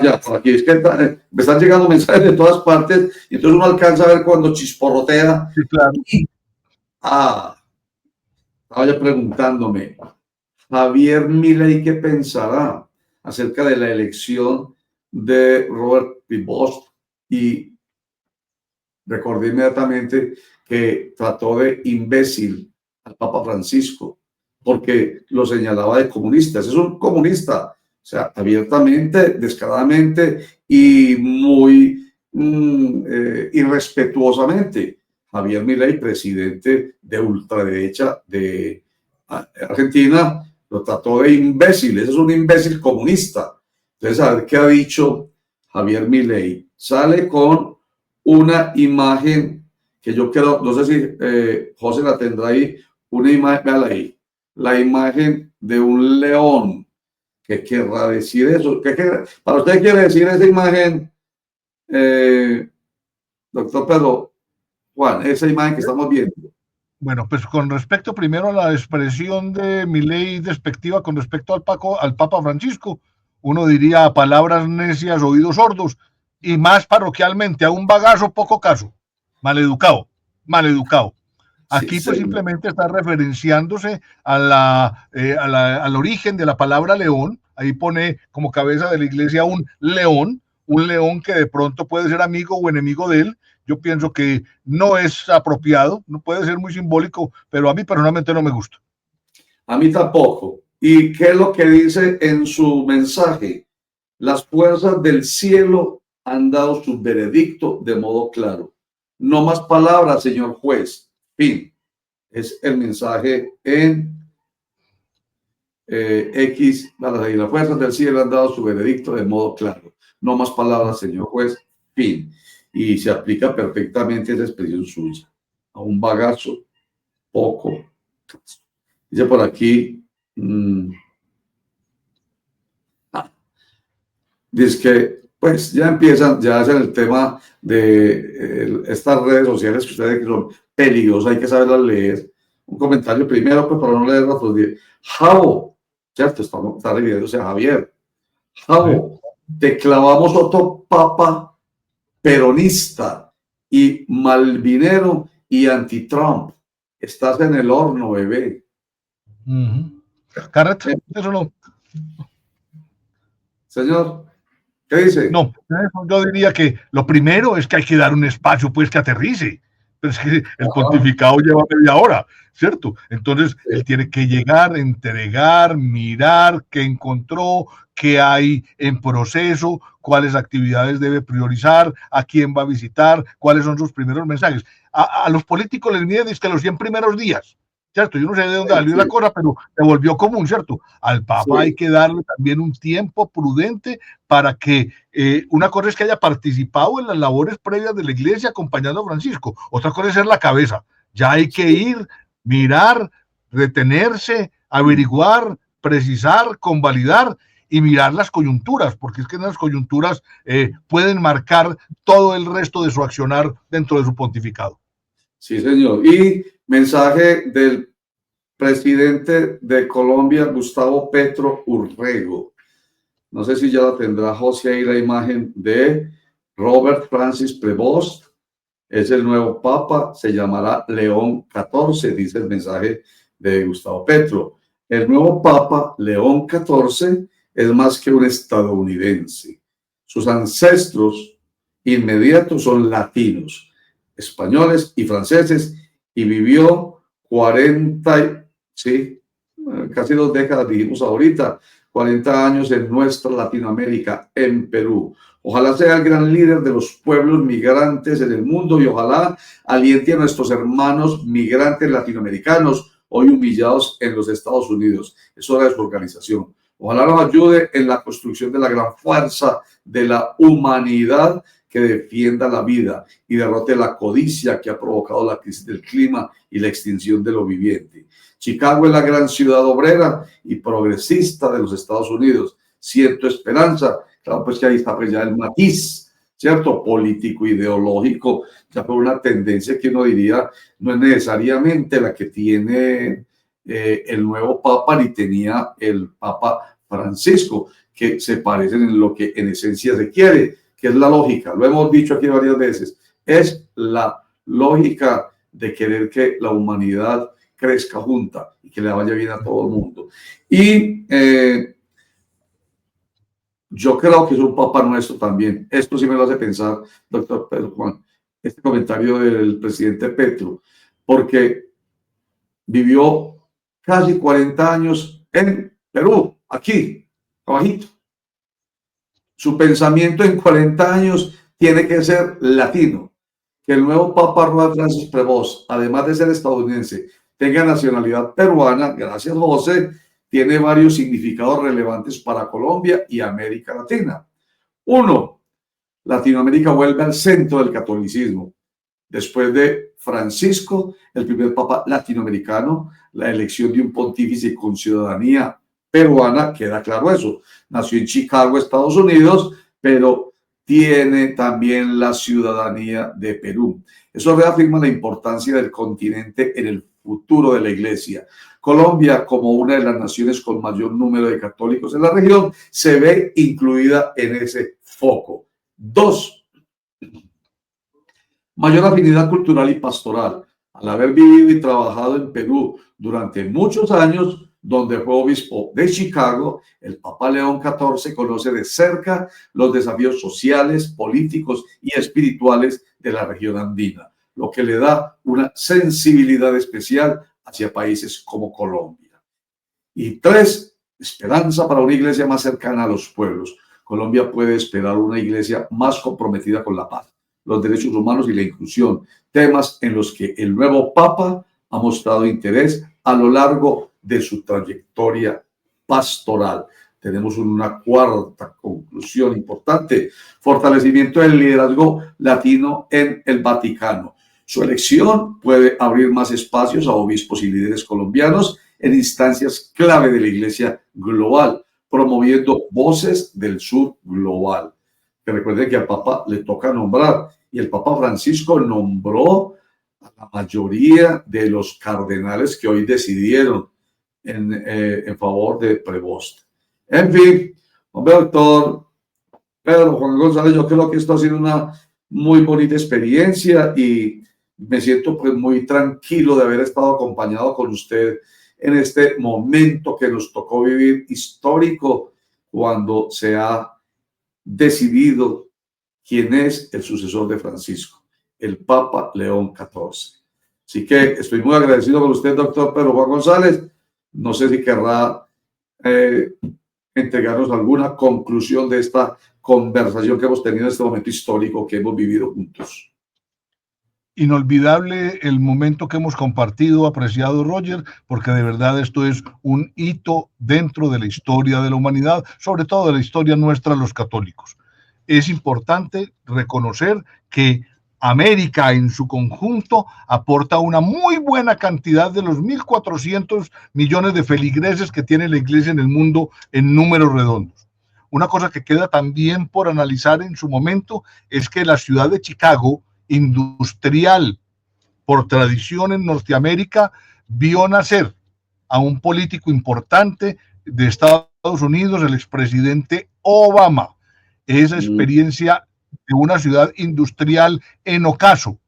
Ya, por aquí. Es que me están llegando mensajes de todas partes y entonces uno alcanza a ver cuando chisporrotea.
Sí, claro.
Estaba ya preguntándome, Javier Milei, ¿qué pensará acerca de la elección de Robert Prevost? Y recordé inmediatamente que trató de imbécil al Papa Francisco, porque lo señalaba de comunista. Es un comunista, o sea, abiertamente, descaradamente y muy irrespetuosamente. Javier Milei, presidente de ultraderecha de Argentina, lo trató de imbécil. Ese es un imbécil comunista. Entonces, a ver qué ha dicho Javier Milei. Sale con una imagen que yo creo, no sé si José la tendrá ahí, una imagen, véala ahí, la imagen de un león. ¿Qué querrá decir eso? ¿Para usted quiere decir esa imagen, doctor Pedro Juan, esa imagen que estamos viendo?
Bueno, pues con respecto primero a la expresión de Milei despectiva con respecto al Papa Francisco, uno diría palabras necias, oídos sordos, y más parroquialmente, a un bagazo poco caso, maleducado. Aquí
Sí,
pues
sí.
simplemente está referenciándose al origen de la palabra león. Ahí pone como cabeza de la iglesia un león que de pronto puede ser amigo o enemigo de él. Yo pienso que no es apropiado, no puede ser muy simbólico, pero a mí personalmente no me gusta.
A mí tampoco. ¿Y qué es lo que dice en su mensaje? Las fuerzas del cielo han dado su veredicto de modo claro. No más palabras, señor juez. Fin. Es el mensaje en X. Las fuerzas del cielo han dado su veredicto de modo claro. No más palabras, señor juez. Fin. Y se aplica perfectamente esa expresión suya. A un bagazo, poco. Dice por aquí. Dice que, pues ya empiezan, ya hacen el tema de estas redes sociales que ustedes que son peligrosas, hay que saberlas leer. Un comentario primero, pues para no leer otros días. Javo, ¿cierto? Está refiriéndose a Javier. Javo, te clavamos otro papa peronista y malvinero y anti-Trump. Estás en el horno, bebé.
Correcto, eso no.
Señor, ¿qué dice?
No, yo diría que lo primero es que hay que dar un espacio, pues, que aterrice. Pero es que el pontificado lleva media hora, ¿cierto? Entonces, él tiene que llegar, entregar, mirar qué encontró, qué hay en proceso, cuáles actividades debe priorizar, a quién va a visitar, cuáles son sus primeros mensajes. A los políticos les miden que los 100 primeros días, ¿cierto? Yo no sé de dónde salió la cosa, pero se volvió común, ¿cierto? Al Papa hay que darle también un tiempo prudente para que una cosa es que haya participado en las labores previas de la iglesia acompañando a Francisco, otra cosa es ser la cabeza. Ya hay que ir, mirar, detenerse, averiguar, precisar, convalidar y mirar las coyunturas, porque es que las coyunturas pueden marcar todo el resto de su accionar dentro de su pontificado.
Sí, señor. Y mensaje del presidente de Colombia, Gustavo Petro Urrego. No sé si ya la tendrá José ahí la imagen de Robert Francis Prevost. Es el nuevo papa, se llamará León XIV, dice el mensaje de Gustavo Petro. El nuevo papa, León XIV, es más que un estadounidense. Sus ancestros inmediatos son latinos, españoles y franceses, y vivió 40, sí, casi 2 décadas, dijimos ahorita, 40 años en nuestra Latinoamérica, en Perú. Ojalá sea el gran líder de los pueblos migrantes en el mundo y ojalá aliente a nuestros hermanos migrantes latinoamericanos hoy humillados en los Estados Unidos. Es hora de su organización. Ojalá nos ayude en la construcción de la gran fuerza de la humanidad que defienda la vida y derrote la codicia que ha provocado la crisis del clima y la extinción de lo viviente. Chicago es la gran ciudad obrera y progresista de los Estados Unidos. Siento esperanza. Claro, pues que ahí está pues ya el matiz, ¿cierto? Político, ideológico, ya por una tendencia que uno diría no es necesariamente la que tiene el nuevo Papa ni tenía el Papa Francisco, que se parecen en lo que en esencia se quiere, que es la lógica. Lo hemos dicho aquí varias veces. Es la lógica de querer que la humanidad crezca junta y que le vaya bien a todo el mundo. Y yo creo que es un papa nuestro también. Esto sí me lo hace pensar, doctor Pedro Juan, este comentario del presidente Petro, porque vivió casi 40 años en Perú, aquí, abajito. Su pensamiento en 40 años tiene que ser latino. Que el nuevo Papa Robert Francis Prevost, además de ser estadounidense, tenga nacionalidad peruana, gracias José, tiene varios significados relevantes para Colombia y América Latina. 1. Latinoamérica vuelve al centro del catolicismo. Después de Francisco, el primer papa latinoamericano, la elección de un pontífice con ciudadanía peruana, queda claro eso. Nació en Chicago, Estados Unidos, pero tiene también la ciudadanía de Perú. Eso reafirma la importancia del continente en el futuro de la Iglesia. Colombia, como una de las naciones con mayor número de católicos en la región, se ve incluida en ese foco. 2. Mayor afinidad cultural y pastoral. Al haber vivido y trabajado en Perú durante muchos años, donde fue obispo de Chicago, el Papa León XIV conoce de cerca los desafíos sociales, políticos y espirituales de la región andina, lo que le da una sensibilidad especial hacia países como Colombia. Y 3, esperanza para una iglesia más cercana a los pueblos. Colombia puede esperar una iglesia más comprometida con la paz, los derechos humanos y la inclusión, temas en los que el nuevo Papa ha mostrado interés a lo largo de su trayectoria pastoral. Tenemos una cuarta conclusión importante: fortalecimiento del liderazgo latino en el Vaticano. Su elección puede abrir más espacios a obispos y líderes colombianos en instancias clave de la Iglesia global, promoviendo voces del sur global. Que recuerden que al Papa le toca nombrar, y el Papa Francisco nombró a la mayoría de los cardenales que hoy decidieron en favor de Prevost. En fin, hombre, doctor Pedro Juan González, yo creo que esto ha sido una muy bonita experiencia y me siento pues muy tranquilo de haber estado acompañado con usted en este momento que nos tocó vivir histórico, cuando se ha decidido quién es el sucesor de Francisco, el Papa León XIV. Así que estoy muy agradecido con usted, doctor Pedro Juan González. No sé si querrá entregarnos alguna conclusión de esta conversación que hemos tenido en este momento histórico que hemos vivido juntos.
Inolvidable el momento que hemos compartido, apreciado Roger, porque de verdad esto es un hito dentro de la historia de la humanidad, sobre todo de la historia nuestra, los católicos. Es importante reconocer que América en su conjunto aporta una muy buena cantidad de los 1.400 millones de feligreses que tiene la Iglesia en el mundo en números redondos. Una cosa que queda también por analizar en su momento es que la ciudad de Chicago, industrial por tradición en Norteamérica, vio nacer a un político importante de Estados Unidos, el expresidente Obama. Esa experiencia de una ciudad industrial en ocaso,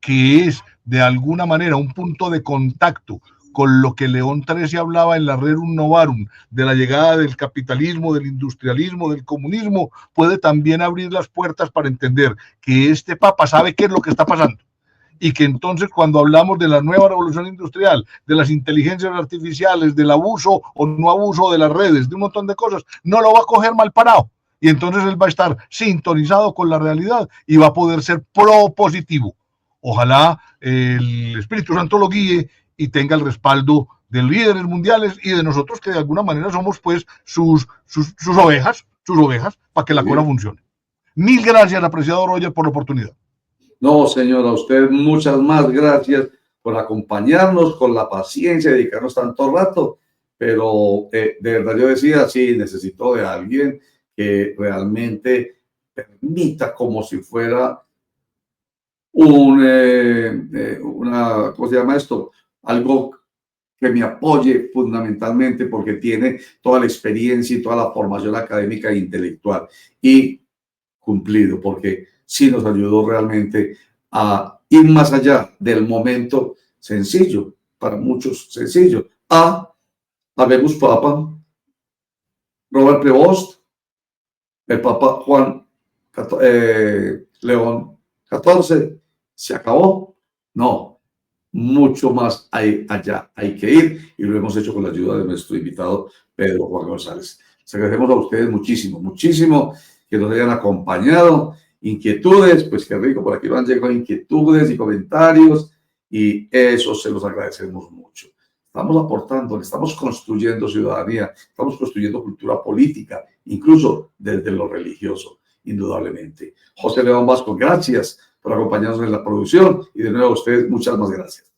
que es de alguna manera un punto de contacto con lo que León XIII hablaba en la Rerum Novarum, de la llegada del capitalismo, del industrialismo, del comunismo, puede también abrir las puertas para entender que este Papa sabe qué es lo que está pasando, y que entonces cuando hablamos de la nueva revolución industrial, de las inteligencias artificiales, del abuso o no abuso de las redes, de un montón de cosas, no lo va a coger mal parado, y entonces él va a estar sintonizado con la realidad y va a poder ser propositivo. Ojalá el Espíritu Santo lo guíe y tenga el respaldo de líderes mundiales y de nosotros, que de alguna manera somos pues sus ovejas, para que la cosa funcione. Mil gracias, apreciado Roger, por la oportunidad.
No, señor, a usted muchas más gracias por acompañarnos, con la paciencia, dedicarnos tanto rato, pero de verdad yo decía, sí, necesito de alguien que realmente permita, como si fuera ¿cómo se llama esto? Algo que me apoye fundamentalmente, porque tiene toda la experiencia y toda la formación académica e intelectual, y cumplido, porque sí nos ayudó realmente a ir más allá del momento sencillo, para muchos sencillo, habemos Papa Robert Prevost, el Papa León XIV, se acabó. No, mucho más allá hay que ir, y lo hemos hecho con la ayuda de nuestro invitado Pedro Juan González. Les agradecemos a ustedes muchísimo, muchísimo que nos hayan acompañado. Inquietudes, pues qué rico, por aquí van llegando inquietudes y comentarios, y eso se los agradecemos mucho. Estamos aportando, estamos construyendo ciudadanía, estamos construyendo cultura política, incluso desde lo religioso, indudablemente. José León Vasco, gracias por acompañarnos en la producción, y de nuevo a ustedes muchas más gracias.